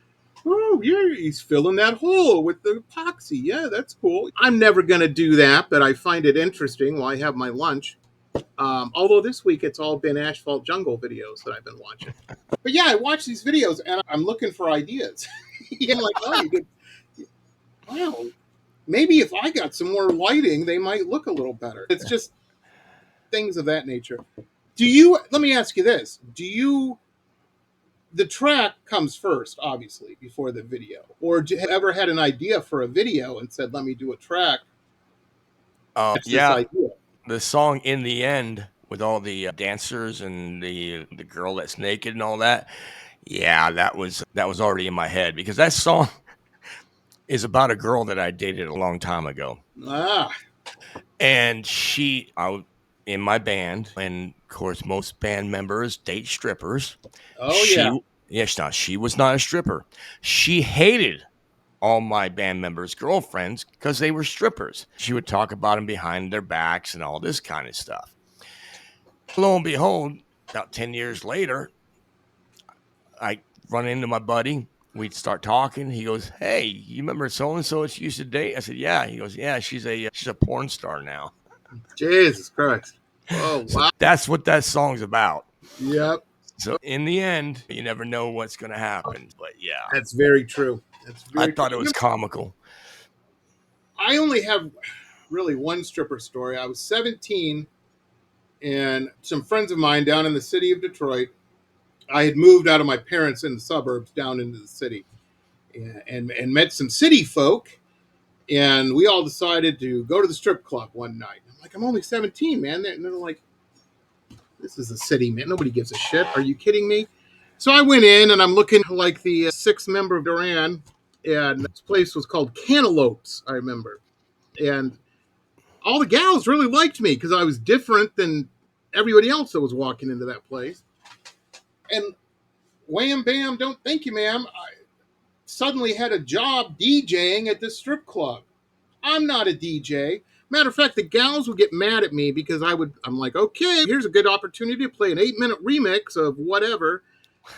oh, yeah, he's filling that hole with the epoxy. Yeah, that's cool. I'm never going to do that, but I find it interesting while I have my lunch. Although this week it's all been Asphalt Jungle videos that I've been watching. But yeah, I watch these videos and I'm looking for ideas. Yeah, like, oh, you did. Wow. maybe if I got some more lighting, they might look a little better. It's just things of that nature. Let me ask you this. The track comes first, obviously, before the video. Or have you ever had an idea for a video and said, let me do a track? That's this idea. The song In the End with all the dancers and the girl that's naked and all that. Yeah, that was already in my head because that song is about a girl that I dated a long time ago. And in my band, and of course, most band members date strippers. Oh, yeah. Yes, she was not a stripper. She hated all my band members' girlfriends because they were strippers. She would talk about them behind their backs and all this kind of stuff. Lo and behold, about 10 years later, I run into my buddy. We'd start talking. He goes, "Hey, you remember so-and-so that you used to date?" I said, "Yeah." He goes, "Yeah, she's a porn star now." Jesus Christ. Oh, wow. So that's what that song's about. Yep. So in the end, you never know what's going to happen. But yeah. That's very true. I thought it was comical. I only have really one stripper story. I was 17, and some friends of mine down in the city of Detroit, I had moved out of my parents in the suburbs down into the city and met some city folk, and we all decided to go to the strip club one night. I'm like, I'm only 17, man. And they're like, this is a city, man. Nobody gives a shit. Are you kidding me? So I went in, and I'm looking like the 6th member of Duran, and this place was called Cantaloupes, I remember. And all the gals really liked me because I was different than everybody else that was walking into that place. And wham, bam, don't thank you, ma'am. I suddenly had a job DJing at this strip club. I'm not a DJ. Matter of fact, the gals would get mad at me because I'm like, okay, here's a good opportunity to play an 8-minute remix of whatever.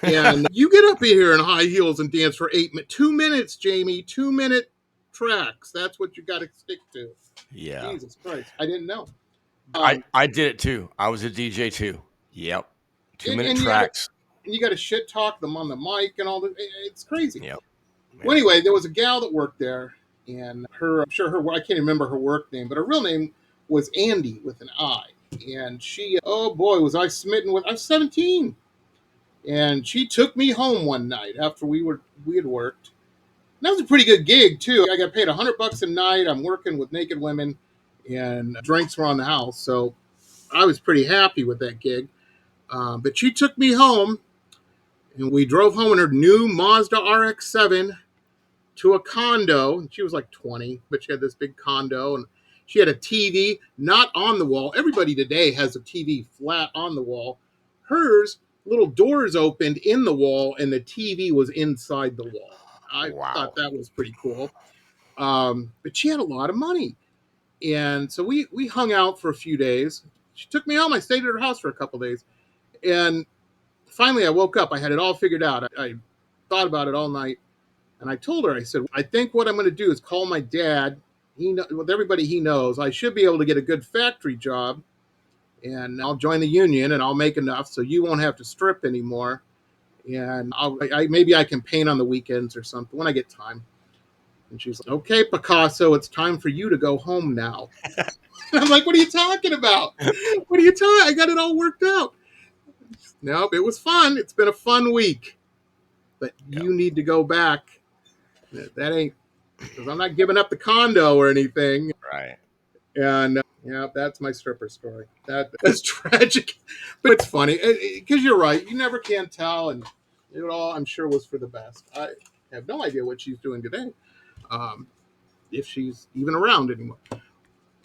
And you get up here in high heels and dance for 2 minutes, Jamie, 2-minute tracks. That's what you got to stick to. Yeah. Jesus Christ. I didn't know. I did it too. I was a DJ too. Yep. 2-minute tracks. And you got to shit talk them on the mic and all that. It's crazy. Yep. Well, anyway, there was a gal that worked there, and I can't remember her work name, but her real name was Andy with an I. And she, oh boy, was I smitten with, I was 17. And she took me home one night after we had worked. And that was a pretty good gig too. I got paid $100 a night. I'm working with naked women, and drinks were on the house. So I was pretty happy with that gig. But she took me home, and we drove home in her new Mazda RX-7 to a condo. And she was like 20, but she had this big condo, and she had a TV not on the wall. Everybody today has a TV flat on the wall. Hers, little doors opened in the wall, and the TV was inside the wall. I thought that was pretty cool. But she had a lot of money. And so we hung out for a few days. She took me home. I stayed at her house for a couple days. And finally, I woke up. I had it all figured out. I thought about it all night. And I told her, I said, I think what I'm going to do is call my dad. With everybody he knows, I should be able to get a good factory job. And I'll join the union, and I'll make enough so you won't have to strip anymore. And maybe I can paint on the weekends or something when I get time. And she's like, okay, Picasso, it's time for you to go home now. I'm like, what are you talking about? I got it all worked out. Nope, it was fun. It's been a fun week. But you need to go back. That ain't, because I'm not giving up the condo or anything. Right. And that's my stripper story. That's tragic, but it's funny because you're right. You never can tell, and it all, I'm sure, was for the best. I have no idea what she's doing today, if she's even around anymore.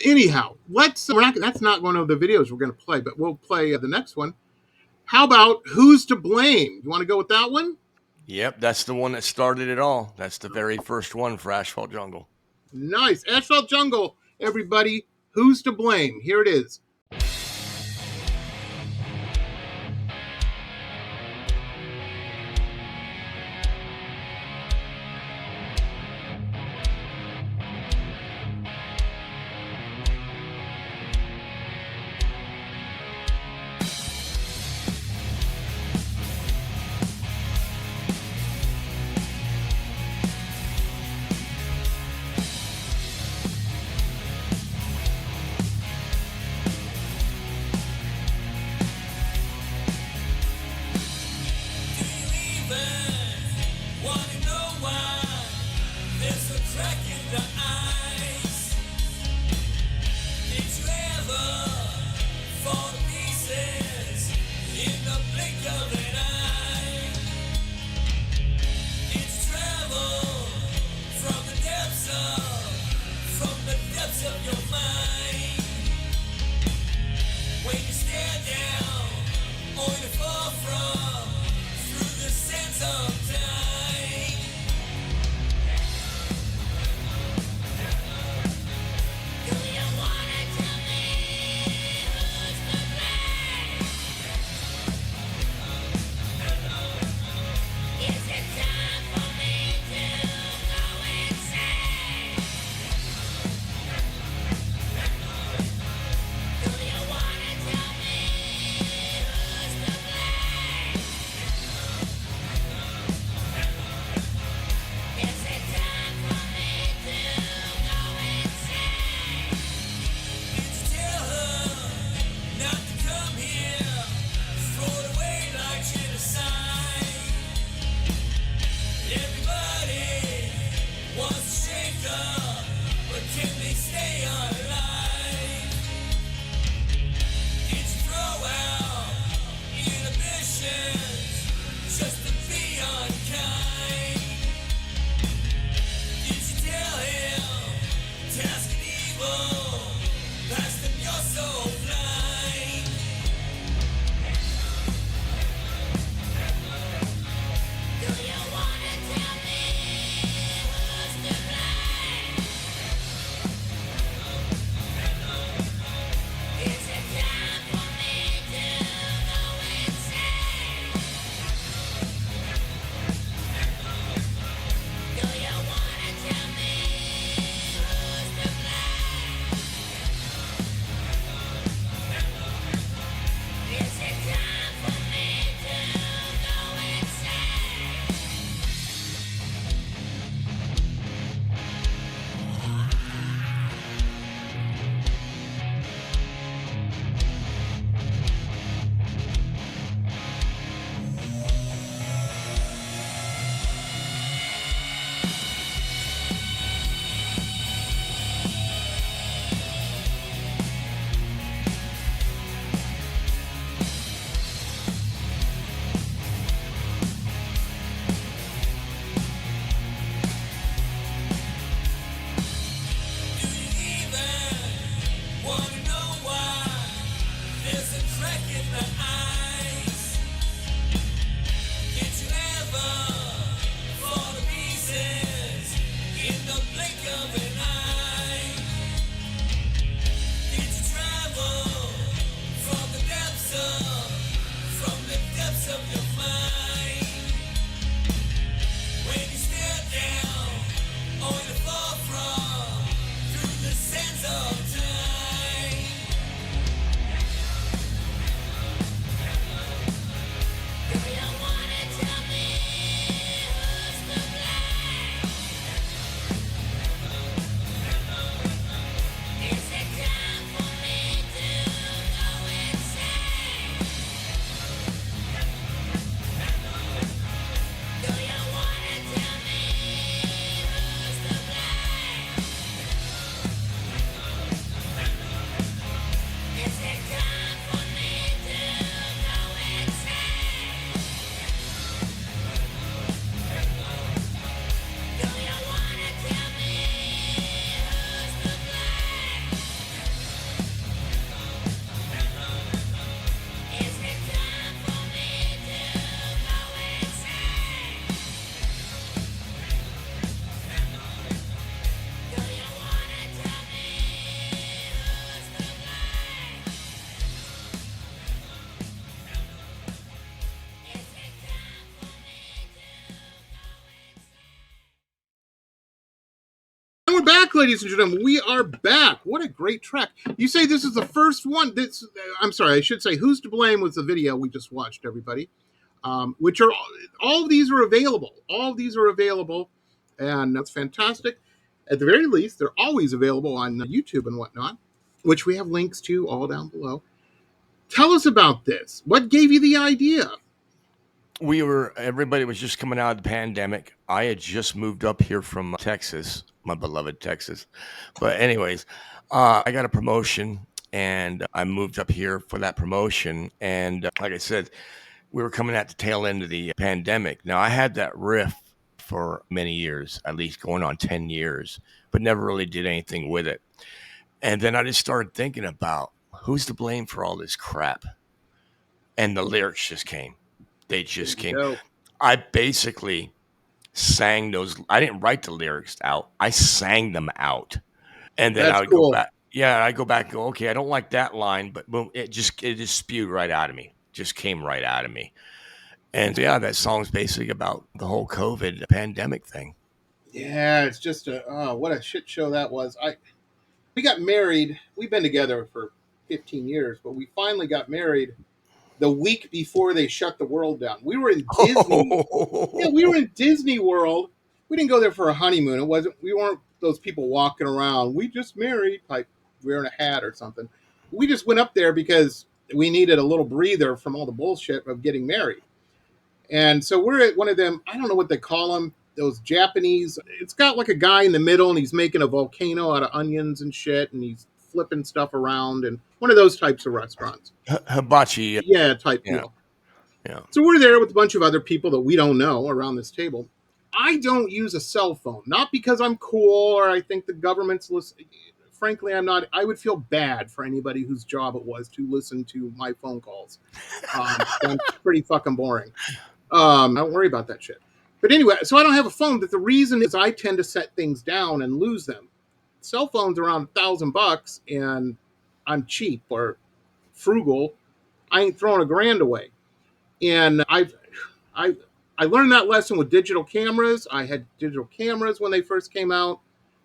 Anyhow, that's not one of the videos we're going to play, but we'll play the next one. How about Who's to Blame? You want to go with that one? Yep, that's the one that started it all. That's the very first one for Asphalt Jungle. Nice. Asphalt Jungle, everybody. Who's to Blame? Here it is. back, ladies and gentlemen. We are back. What a great track. You say this is the first one. I'm sorry, I should say Who's to Blame was the video we just watched, everybody. Which are all of these are available. All of these are available, and that's fantastic. At the very least, they're always available on YouTube and whatnot, which we have links to all down below. Tell us about this. What gave you the idea? Everybody was just coming out of the pandemic. I had just moved up here from Texas, my beloved Texas. But anyways, I got a promotion and I moved up here for that promotion. And like I said, we were coming at the tail end of the pandemic. Now I had that riff for many years, at least going on 10 years, but never really did anything with it. And then I just started thinking about who's to blame for all this crap. And the lyrics just came. They just came. Go. I basically sang those. I didn't write the lyrics out. I sang them out. And then I would go back. Yeah, I go back and go, okay, I don't like that line, but boom, it just spewed right out of me. Just came right out of me. And yeah, that song's basically about the whole COVID pandemic thing. Yeah, it's just what a shit show that was. We got married. We've been together for 15 years, but we finally got married the week before they shut the world down. We were in Disney. Yeah, we were in Disney World. We didn't go there for a honeymoon. We weren't those people walking around. We just married, like wearing a hat or something. We just went up there because we needed a little breather from all the bullshit of getting married. And so we're at one of them, I don't know what they call them, those Japanese. It's got like a guy in the middle and he's making a volcano out of onions and shit and he's flipping stuff around, and one of those types of restaurants. Hibachi. Yeah, type deal. Yeah. So we're there with a bunch of other people that we don't know around this table. I don't use a cell phone, not because I'm cool or I think the government's listening. Frankly, I'm not. I would feel bad for anybody whose job it was to listen to my phone calls. I'm pretty fucking boring. I don't worry about that shit. But anyway, so I don't have a phone, but the reason is I tend to set things down and lose them. Cell phone's around $1,000 and I'm cheap or frugal. I ain't throwing $1,000 away. And I learned that lesson with digital cameras. I had digital cameras when they first came out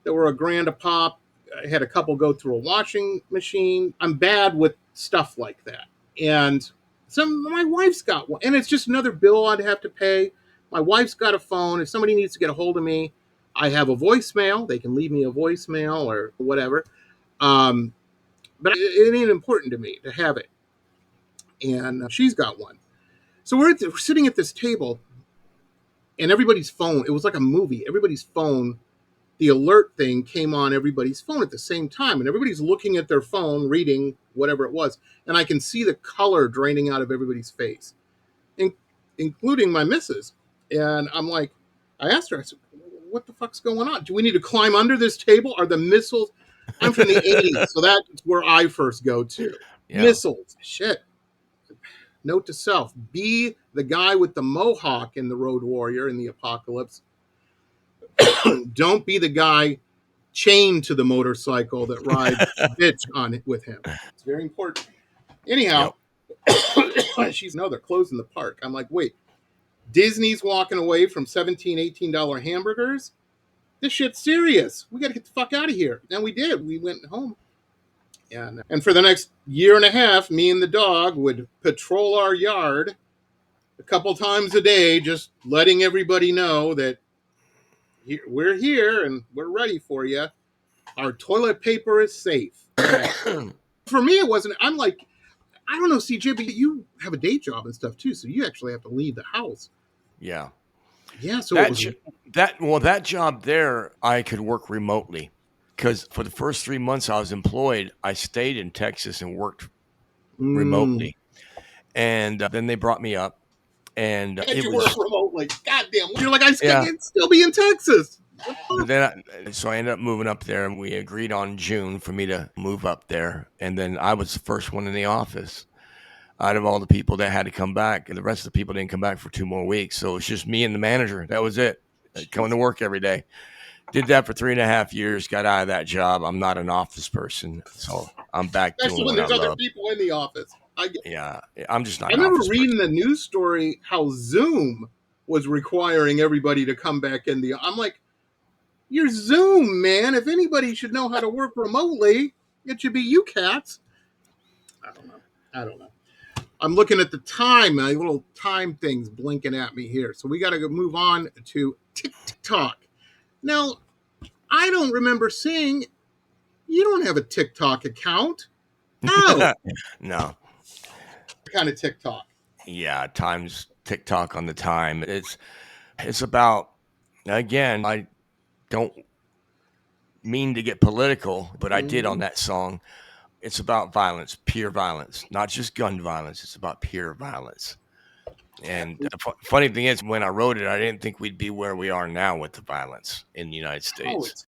that were $1,000 a pop. I had a couple go through a washing machine. I'm bad with stuff like that. And so my wife's got one, and it's just another bill I'd have to pay. My wife's got a phone. If somebody needs to get a hold of me, I have a voicemail. They can leave me a voicemail or whatever. But it ain't important to me to have it. And she's got one. So we're sitting at this table, and everybody's phone, it was like a movie. Everybody's phone, the alert thing came on everybody's phone at the same time. And everybody's looking at their phone, reading whatever it was. And I can see the color draining out of everybody's face, including my missus. And I'm like, I asked her, I said, what the fuck's going on? Do we need to climb under this table? Are the missiles? I'm from the 80s, so that's where I first go to. Yeah. Missiles. Shit. Note to self, be the guy with the mohawk in the Road Warrior in the apocalypse. Don't be the guy chained to the motorcycle that rides bitch on it with him. It's very important. Anyhow, she's, no, they're closing the park. I'm like, wait, Disney's walking away from $17, $18 hamburgers? This shit's serious. We got to get the fuck out of here. And we did. We went home. And for the next year and a half, me and the dog would patrol our yard a couple times a day, just letting everybody know that we're here and we're ready for you. Our toilet paper is safe. For me, it wasn't. I'm like, I don't know, CJ, but you have a day job and stuff too, so you actually have to leave the house. Yeah. Yeah. So that job there, I could work remotely. Because for the first 3 months I was employed, I stayed in Texas and worked remotely. And then they brought me up. And you work remotely. Goddamn. You're like, I can still be in Texas. So I ended up moving up there, and we agreed on June for me to move up there. And then I was the first one in the office out of all the people that had to come back. And the rest of the people didn't come back for 2 more weeks. So it's just me and the manager. That was it. Coming to work every day. Did that for 3.5 years, got out of that job. I'm not an office person, so I'm back doing what I love. Especially when there's other people in the office. I'm just not I remember reading the news story how Zoom was requiring everybody to come back in I'm like, Your Zoom, man. If anybody should know how to work remotely, it should be you cats. I don't know. I'm looking at the time. My little time thing's blinking at me here. So we got to move on to TikTok. Now, I don't remember seeing you don't have a TikTok account. No. No. What kind of TikTok? Yeah, times TikTok on the time. It's about, again, I don't mean to get political, but I did on that song. It's about violence, pure violence, not just gun violence. It's about pure violence. And the funny thing is, when I wrote it, I didn't think we'd be where we are now with the violence in the United States.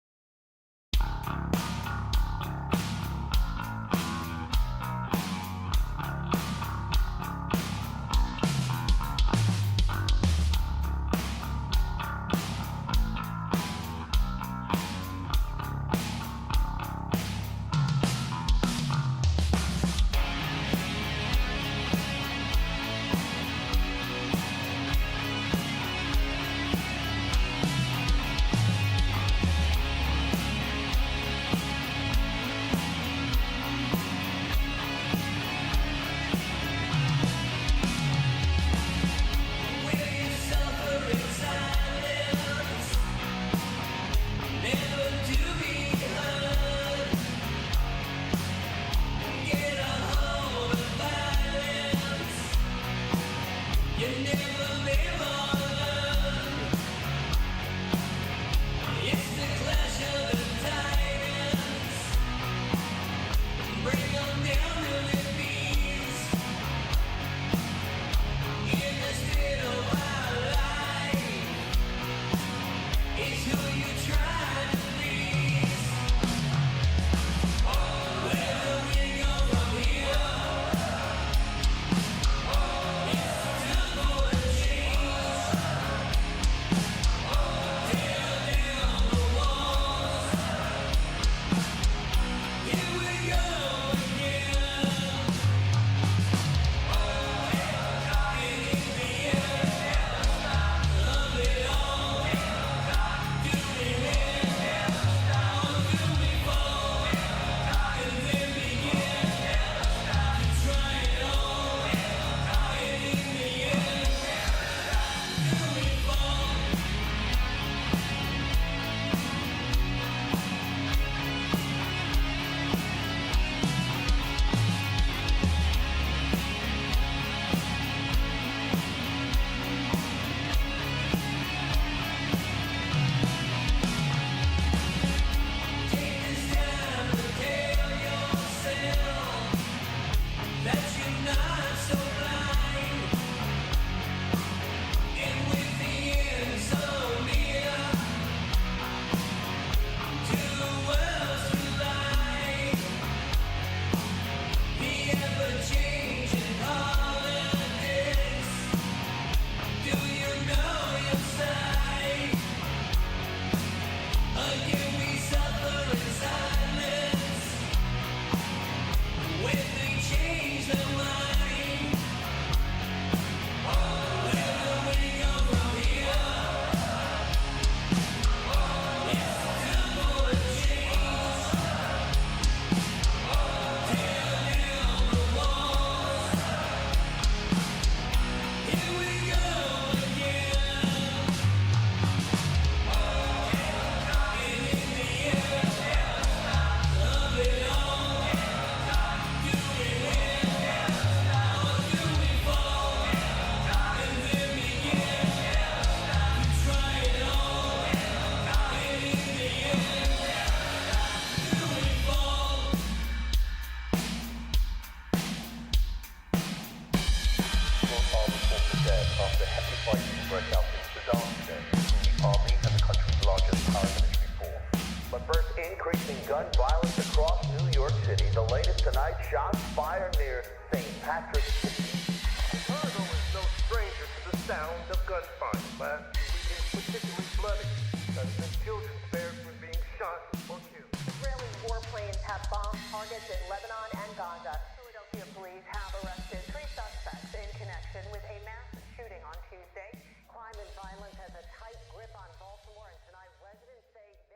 Crime and violence has a tight grip on Baltimore, and tonight residents say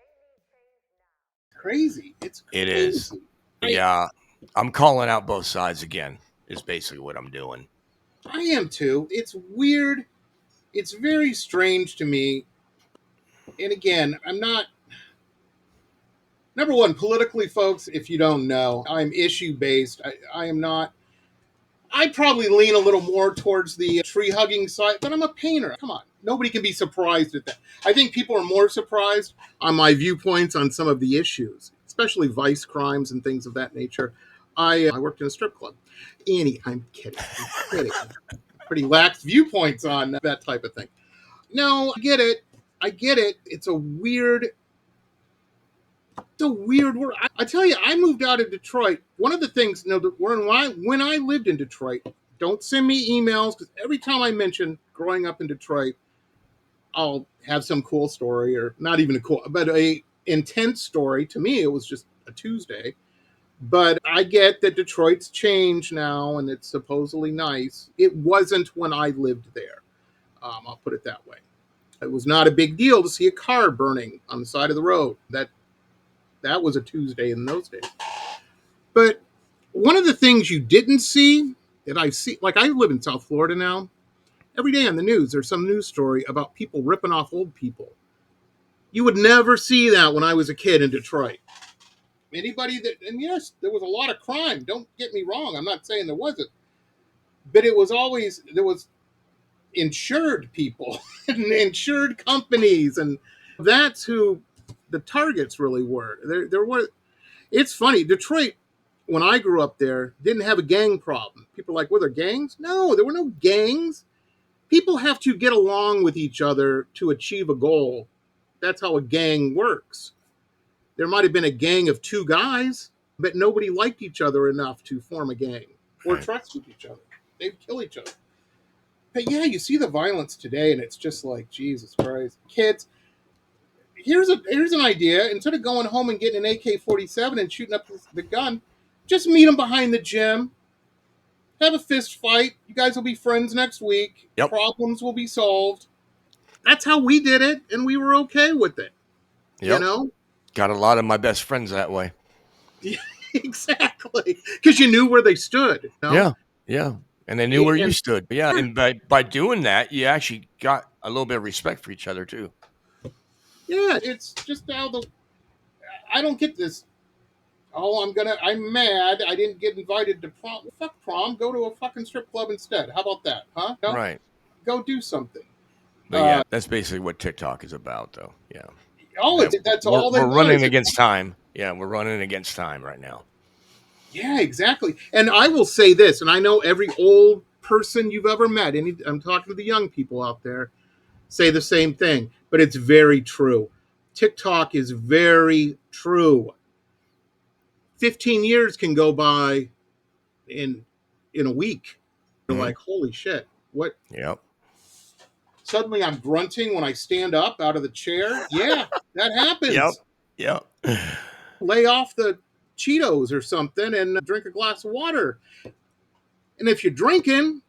crazy. It's It is. crazy. Yeah. I'm calling out both sides again, is basically what I'm doing. I am too. It's weird. It's very strange to me. And again, I'm not. Number one, politically, folks, if you don't know, I'm issue based. I am not. I probably lean a little more towards the tree hugging side, but I'm a painter. Come on. Nobody can be surprised at that. I think people are more surprised on my viewpoints on some of the issues, especially vice crimes and things of that nature. I worked in a strip club. Annie, I'm kidding. I'm kidding. Pretty lax viewpoints on that type of thing. No, I get it. I get it. It's a weird world. I tell you, I moved out of Detroit. One of the things, when I lived in Detroit, don't send me emails because every time I mention growing up in Detroit, I'll have some cool story, or not even but a intense story. To me, it was just a Tuesday. But I get that Detroit's changed now and it's supposedly nice. It wasn't when I lived there. I'll put it that way. It was not a big deal to see a car burning on the side of the road. That was a Tuesday in those days. But one of the things you didn't see that I see, like I live in South Florida now, every day on the news, there's some news story about people ripping off old people. You would never see that when I was a kid in Detroit. And yes, there was a lot of crime. Don't get me wrong. I'm not saying there wasn't. But there was insured people and insured companies. And that's who the targets really were. There were. It's funny. Detroit, when I grew up there, didn't have a gang problem. People are like, were there gangs? No, there were no gangs. People have to get along with each other to achieve a goal. That's how a gang works. There might have been a gang of two guys, but nobody liked each other enough to form a gang or trusted each other. They'd kill each other. But yeah, you see the violence today, and it's just like, Jesus Christ. Kids, here's an idea. Instead of going home and getting an AK-47 and shooting up the gun, just meet them behind the gym. Have a fist fight. You guys will be friends next week. Yep. Problems will be solved. That's how we did it, and we were okay with it. Yep. You know? Got a lot of my best friends that way. Yeah, exactly. Because you knew where they stood. You know? Yeah. And they knew where you stood. Yeah. And by doing that, you actually got a little bit of respect for each other, too. Yeah, it's just how I don't get this. Oh, I'm mad I didn't get invited to prom. Well, fuck prom. Go to a fucking strip club instead. How about that, huh? No? Right. Go do something. But yeah, that's basically what TikTok is about, though. Yeah. That's all that we're running against time. Yeah, we're running against time right now. Yeah, exactly. And I will say this, and I know every old person you've ever met, I'm talking to the young people out there, say the same thing, but it's very true. TikTok is very true. 15 years can go by in a week. You're like, holy shit, what? Yep. Suddenly I'm grunting when I stand up out of the chair. Yeah, that happens. Yep. Lay off the Cheetos or something and drink a glass of water. And if you're drinking,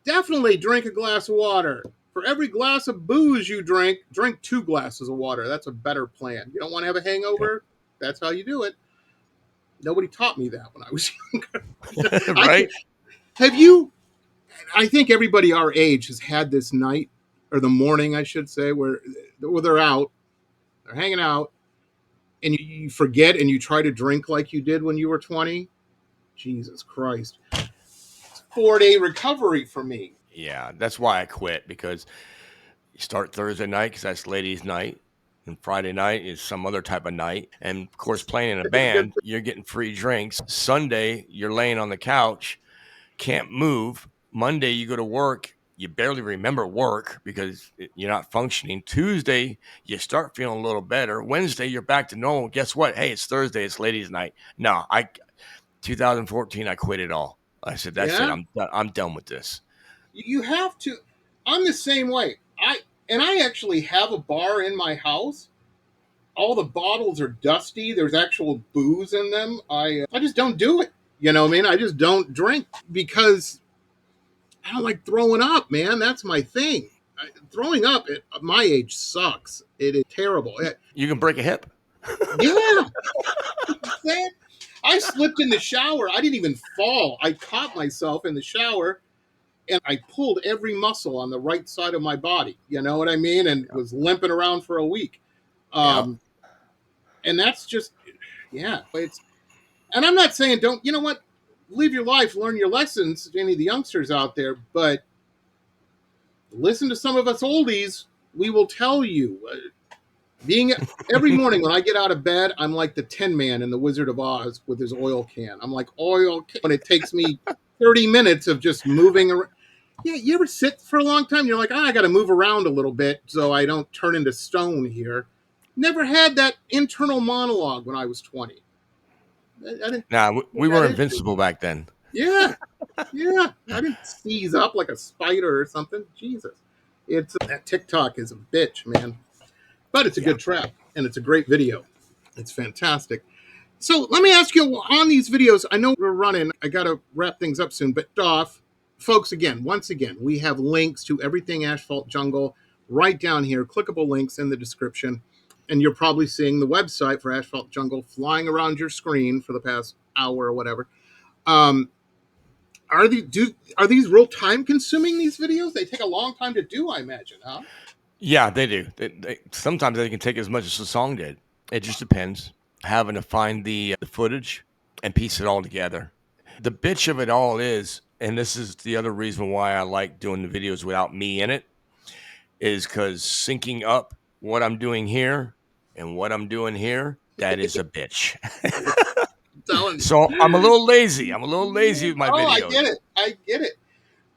definitely drink a glass of water. For every glass of booze you drink 2 glasses of water. That's a better plan. You don't want to have a hangover? That's how you do it. Nobody taught me that when I was younger. Right? I think everybody our age has had this night, or the morning, I should say, where they're out, they're hanging out, and you forget and you try to drink like you did when you were 20. Jesus Christ. It's a 4-day recovery for me. Yeah, that's why I quit, because you start Thursday night because that's ladies' night, and Friday night is some other type of night. And, of course, playing in a band, you're getting free drinks. Sunday, you're laying on the couch, can't move. Monday, you go to work, you barely remember work because you're not functioning. Tuesday, you start feeling a little better. Wednesday, you're back to normal. Guess what? Hey, it's Thursday. It's ladies' night. No, 2014, I quit it all. I said, that's it. I'm done with this. You have to. I'm the same way. I actually have a bar in my house. All the bottles are dusty. There's actual booze in them. I just don't do it. You know what I mean? I just don't drink because I don't like throwing up, man. That's my thing. Throwing up at my age sucks. It is terrible. You can break a hip. Yeah. I slipped in the shower. I didn't even fall. I caught myself in the shower and I pulled every muscle on the right side of my body. You know what I mean? And was limping around for a week. Yeah. And that's just, yeah. And I'm not saying don't, you know what? Live your life, learn your lessons, any of the youngsters out there, but listen to some of us oldies. We will tell you. Being every morning when I get out of bed, I'm like the Tin Man in the Wizard of Oz with his oil can. I'm like oil can. And it takes me 30 minutes of just moving around. Yeah, you ever sit for a long time? You're like, I got to move around a little bit so I don't turn into stone here. Never had that internal monologue when I was 20. I didn't Nah, put we that were into. invincible back then. Yeah, yeah. I didn't seize up like a spider or something. Jesus. That TikTok is a bitch, man. But it's a Yeah. good track and it's a great video. It's fantastic. So let me ask you on these videos, I know we're running, I got to wrap things up soon, but off, folks, once again, we have links to everything Asphalt Jungle right down here, clickable links in the description. And you're probably seeing the website for Asphalt Jungle flying around your screen for the past hour or whatever. Um, are these real time consuming, these videos? They take a long time to do, I imagine, huh? Yeah, they do. Sometimes they can take as much as the song did. It just depends. Having to find the footage and piece it all together. The bitch of it all is, and this is the other reason why I like doing the videos without me in it, is because syncing up what I'm doing here and what I'm doing here, that is a bitch. I'm telling So I'm a you. little lazy. I'm a little lazy with my Oh, I videos. get it. I get it.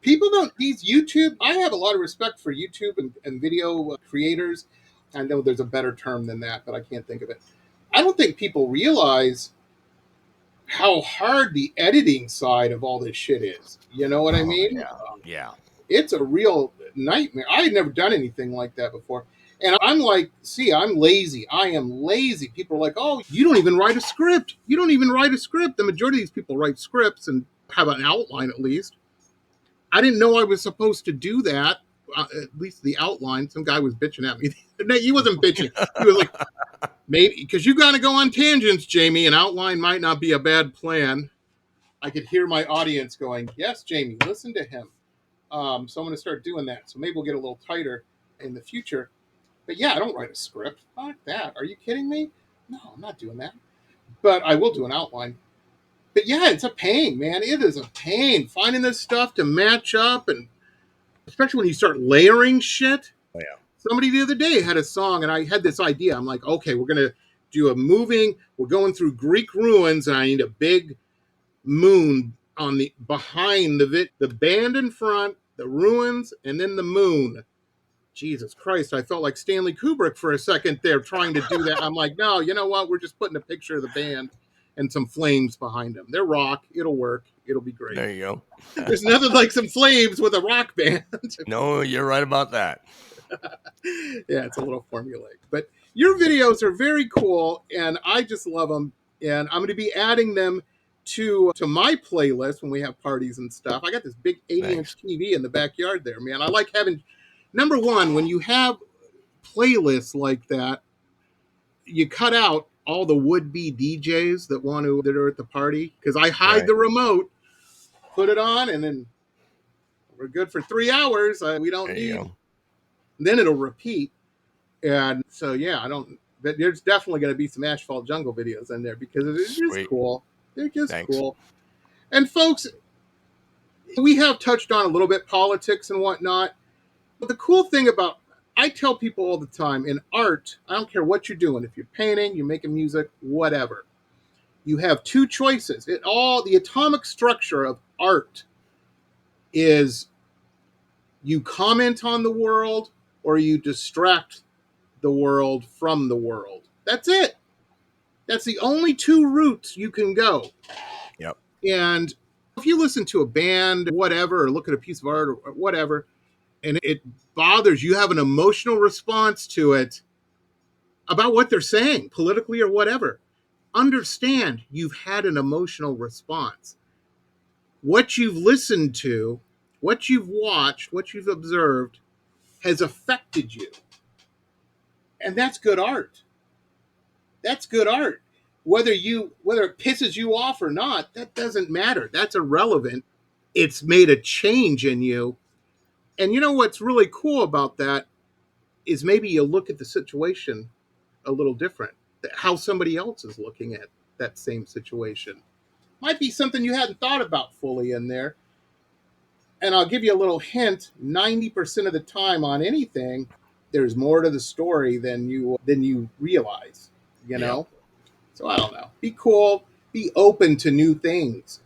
People don't, these YouTube, I have a lot of respect for YouTube and video creators. I know there's a better term than that, but I can't think of it. I don't think people realize how hard the editing side of all this shit is. You know what I Oh mean? yeah, yeah. It's a real nightmare. I had never done anything like that before. And I'm like, see, I'm lazy. I am lazy. People are like, oh, you don't even write a script. You don't even write a script. The majority of these people write scripts and have an outline at least. I didn't know I was supposed to do that. At least the outline. Some guy was bitching at me. No, he wasn't bitching. He was like, maybe because you got to go on tangents, Jamie. An outline might not be a bad plan. I could hear my audience going, yes, Jamie, listen to him. So I'm going to start doing that. So maybe we'll get a little tighter in the future. But yeah, I don't write a script. Fuck that. Are you kidding me? No, I'm not doing that. But I will do an outline. But yeah, it's a pain, man. It is a pain finding this stuff to match up, and especially when you start layering shit. Oh, yeah. Somebody the other day had a song, and I had this idea. I'm like, okay, we're gonna do we're going through Greek ruins, and I need a big moon on the behind the band in front, the ruins, and then the moon. Jesus Christ, I felt like Stanley Kubrick for a second there trying to do that. I'm like, no, you know what? We're just putting a picture of the band and some flames behind them. They're rock. It'll work. It'll be great. There you go. There's nothing like some flames with a rock band. No, you're right about that. Yeah, it's a little formulaic. But your videos are very cool, and I just love them. And I'm going to be adding them to my playlist when we have parties and stuff. I got this big 80-inch Thanks. TV in the backyard there, man. I like having, number one, when you have playlists like that, you cut out all the would-be DJs that are at the party, because I hide Right. the remote, put it on, and then we're good for 3 hours. We don't There you need. go. Then it'll repeat. And so, yeah, but there's definitely going to be some Asphalt Jungle videos in there because it's just Sweet. cool. They're just Thanks. cool. And folks, we have touched on a little bit politics and whatnot. But the cool thing I tell people all the time, in art, I don't care what you're doing. If you're painting, you're making music, whatever. You have two choices. The atomic structure of art is you comment on the world or you distract the world from the world. That's it. That's the only two routes you can go. Yep. And if you listen to a band, whatever, or look at a piece of art or whatever, and it bothers you, have an emotional response to it about what they're saying, politically or whatever, understand you've had an emotional response. What you've listened to, what you've watched, what you've observed has affected you. And that's good art. That's good art. Whether it pisses you off or not, that doesn't matter. That's irrelevant. It's made a change in you. And you know what's really cool about that is maybe you look at the situation a little different. How somebody else is looking at that same situation might be something you hadn't thought about fully in there. And I'll give you a little hint: 90% of the time on anything, there's more to the story than you realize. You Yep. know. So I don't know. Be cool. Be open to new things.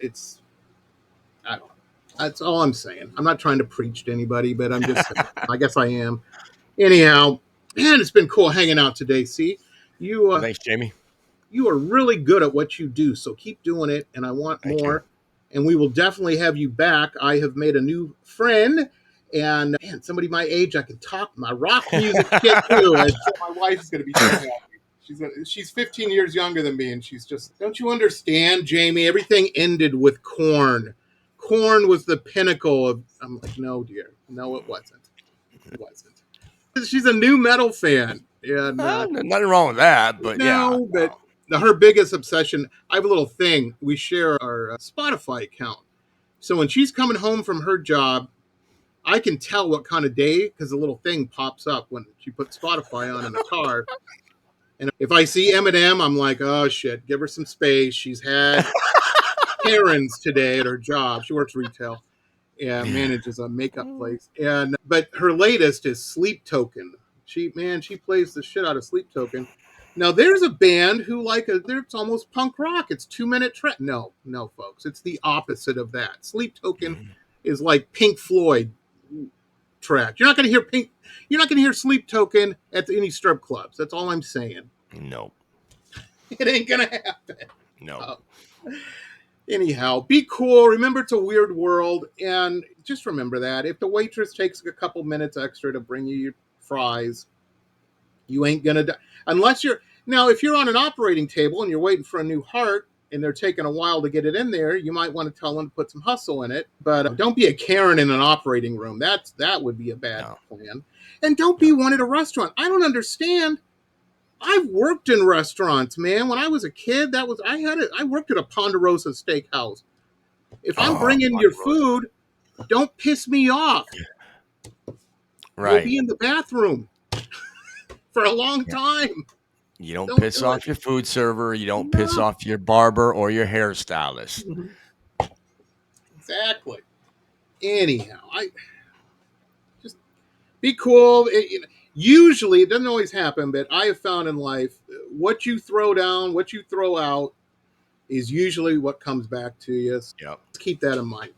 I don't know. That's all I'm saying. I'm not trying to preach to anybody, but I'm just saying. I guess I am. Anyhow, man, it's been cool hanging out today. See, you Well, thanks, Jamie. you are really good at what you do, so keep doing it. And I want Thank you. more. And we will definitely have you back. I have made a new friend, and man, somebody my age I can talk my rock music shit too. And so my wife's going to be so happy. She's 15 years younger than me, and she's just, don't you understand, Jamie? Everything ended with Korn. Korn was the pinnacle of. I'm like, no, dear, no, it wasn't. It wasn't. She's a new metal fan, and Nothing wrong with that, but yeah. no, but her biggest obsession. I have a little thing. We share our Spotify account, so when she's coming home from her job, I can tell what kind of day because the little thing pops up when she puts Spotify on in the car. And if I see Eminem, I'm like, oh shit, give her some space. She's had errands today at her job. She works retail and manages a makeup place. And but her latest is Sleep Token. She plays the shit out of Sleep Token. Now there's a band who it's almost punk rock. It's 2-minute track. No, folks, it's the opposite of that. Sleep Token is like Pink Floyd track. You're not going to hear You're not going to hear Sleep Token at any strip clubs. That's all I'm saying. No. It ain't going to happen. No. Anyhow, be cool. Remember, it's a weird world, and just remember that if the waitress takes a couple minutes extra to bring you your fries, you ain't gonna die. Unless if you're on an operating table and you're waiting for a new heart and they're taking a while to get it in there, you might want to tell them to put some hustle in it. But don't be a Karen in an operating room. That would be a bad plan. And don't be one at a restaurant. I don't understand. I've worked in restaurants, man. When I was a kid, I worked at a Ponderosa Steakhouse. If I'm bringing your food, don't piss me off. Right. You'll be in the bathroom for a long time. You don't piss off your food server. You don't piss off your barber or your hairstylist. Mm-hmm. Exactly. Anyhow, I just be cool. Usually, it doesn't always happen, but I have found in life, what you throw down, what you throw out, is usually what comes back to you. So yep. Keep that in mind.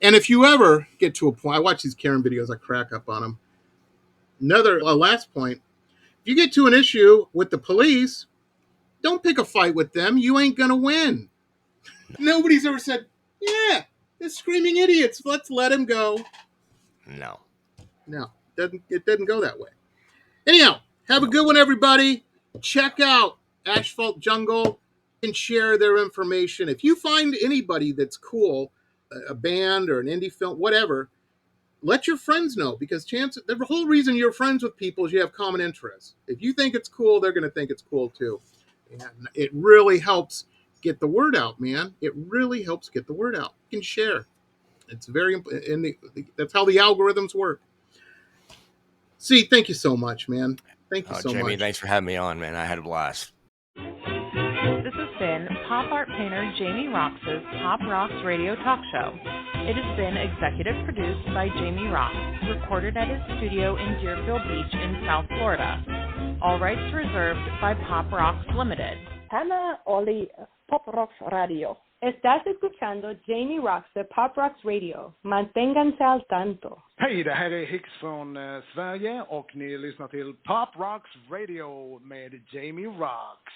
And if you ever get to a point, I watch these Karen videos, I crack up on them. Last point, if you get to an issue with the police, don't pick a fight with them. You ain't going to win. Nobody's ever said, yeah, they're screaming idiots. Let's let him go. No. It doesn't go that way. Anyhow, have a good one, everybody. Check out Asphalt Jungle and share their information. If you find anybody that's cool, a band or an indie film, whatever, let your friends know, because the whole reason you're friends with people is you have common interests. If you think it's cool, they're going to think it's cool too. And it really helps get the word out, man. It really helps get the word out. You can share. It's very important. That's how the algorithms work. See, thank you so much, man. Thank you so much. Jamie, thanks for having me on, man. I had a blast. This has been pop art painter Jamie Roxx's Pop Roxx Radio Talk Show. It has been executive produced by Jamie Roxx, recorded at his studio in Deerfield Beach in South Florida. All rights reserved by Pop Roxx Limited. Hannah Oli, Pop Roxx Radio. Estás escuchando Jamie Roxx de Pop Roxx Radio. Manténganse al tanto. Hej, det här är Hicks från Sverige och ni lyssnar till Pop Roxx Radio med Jamie Roxx.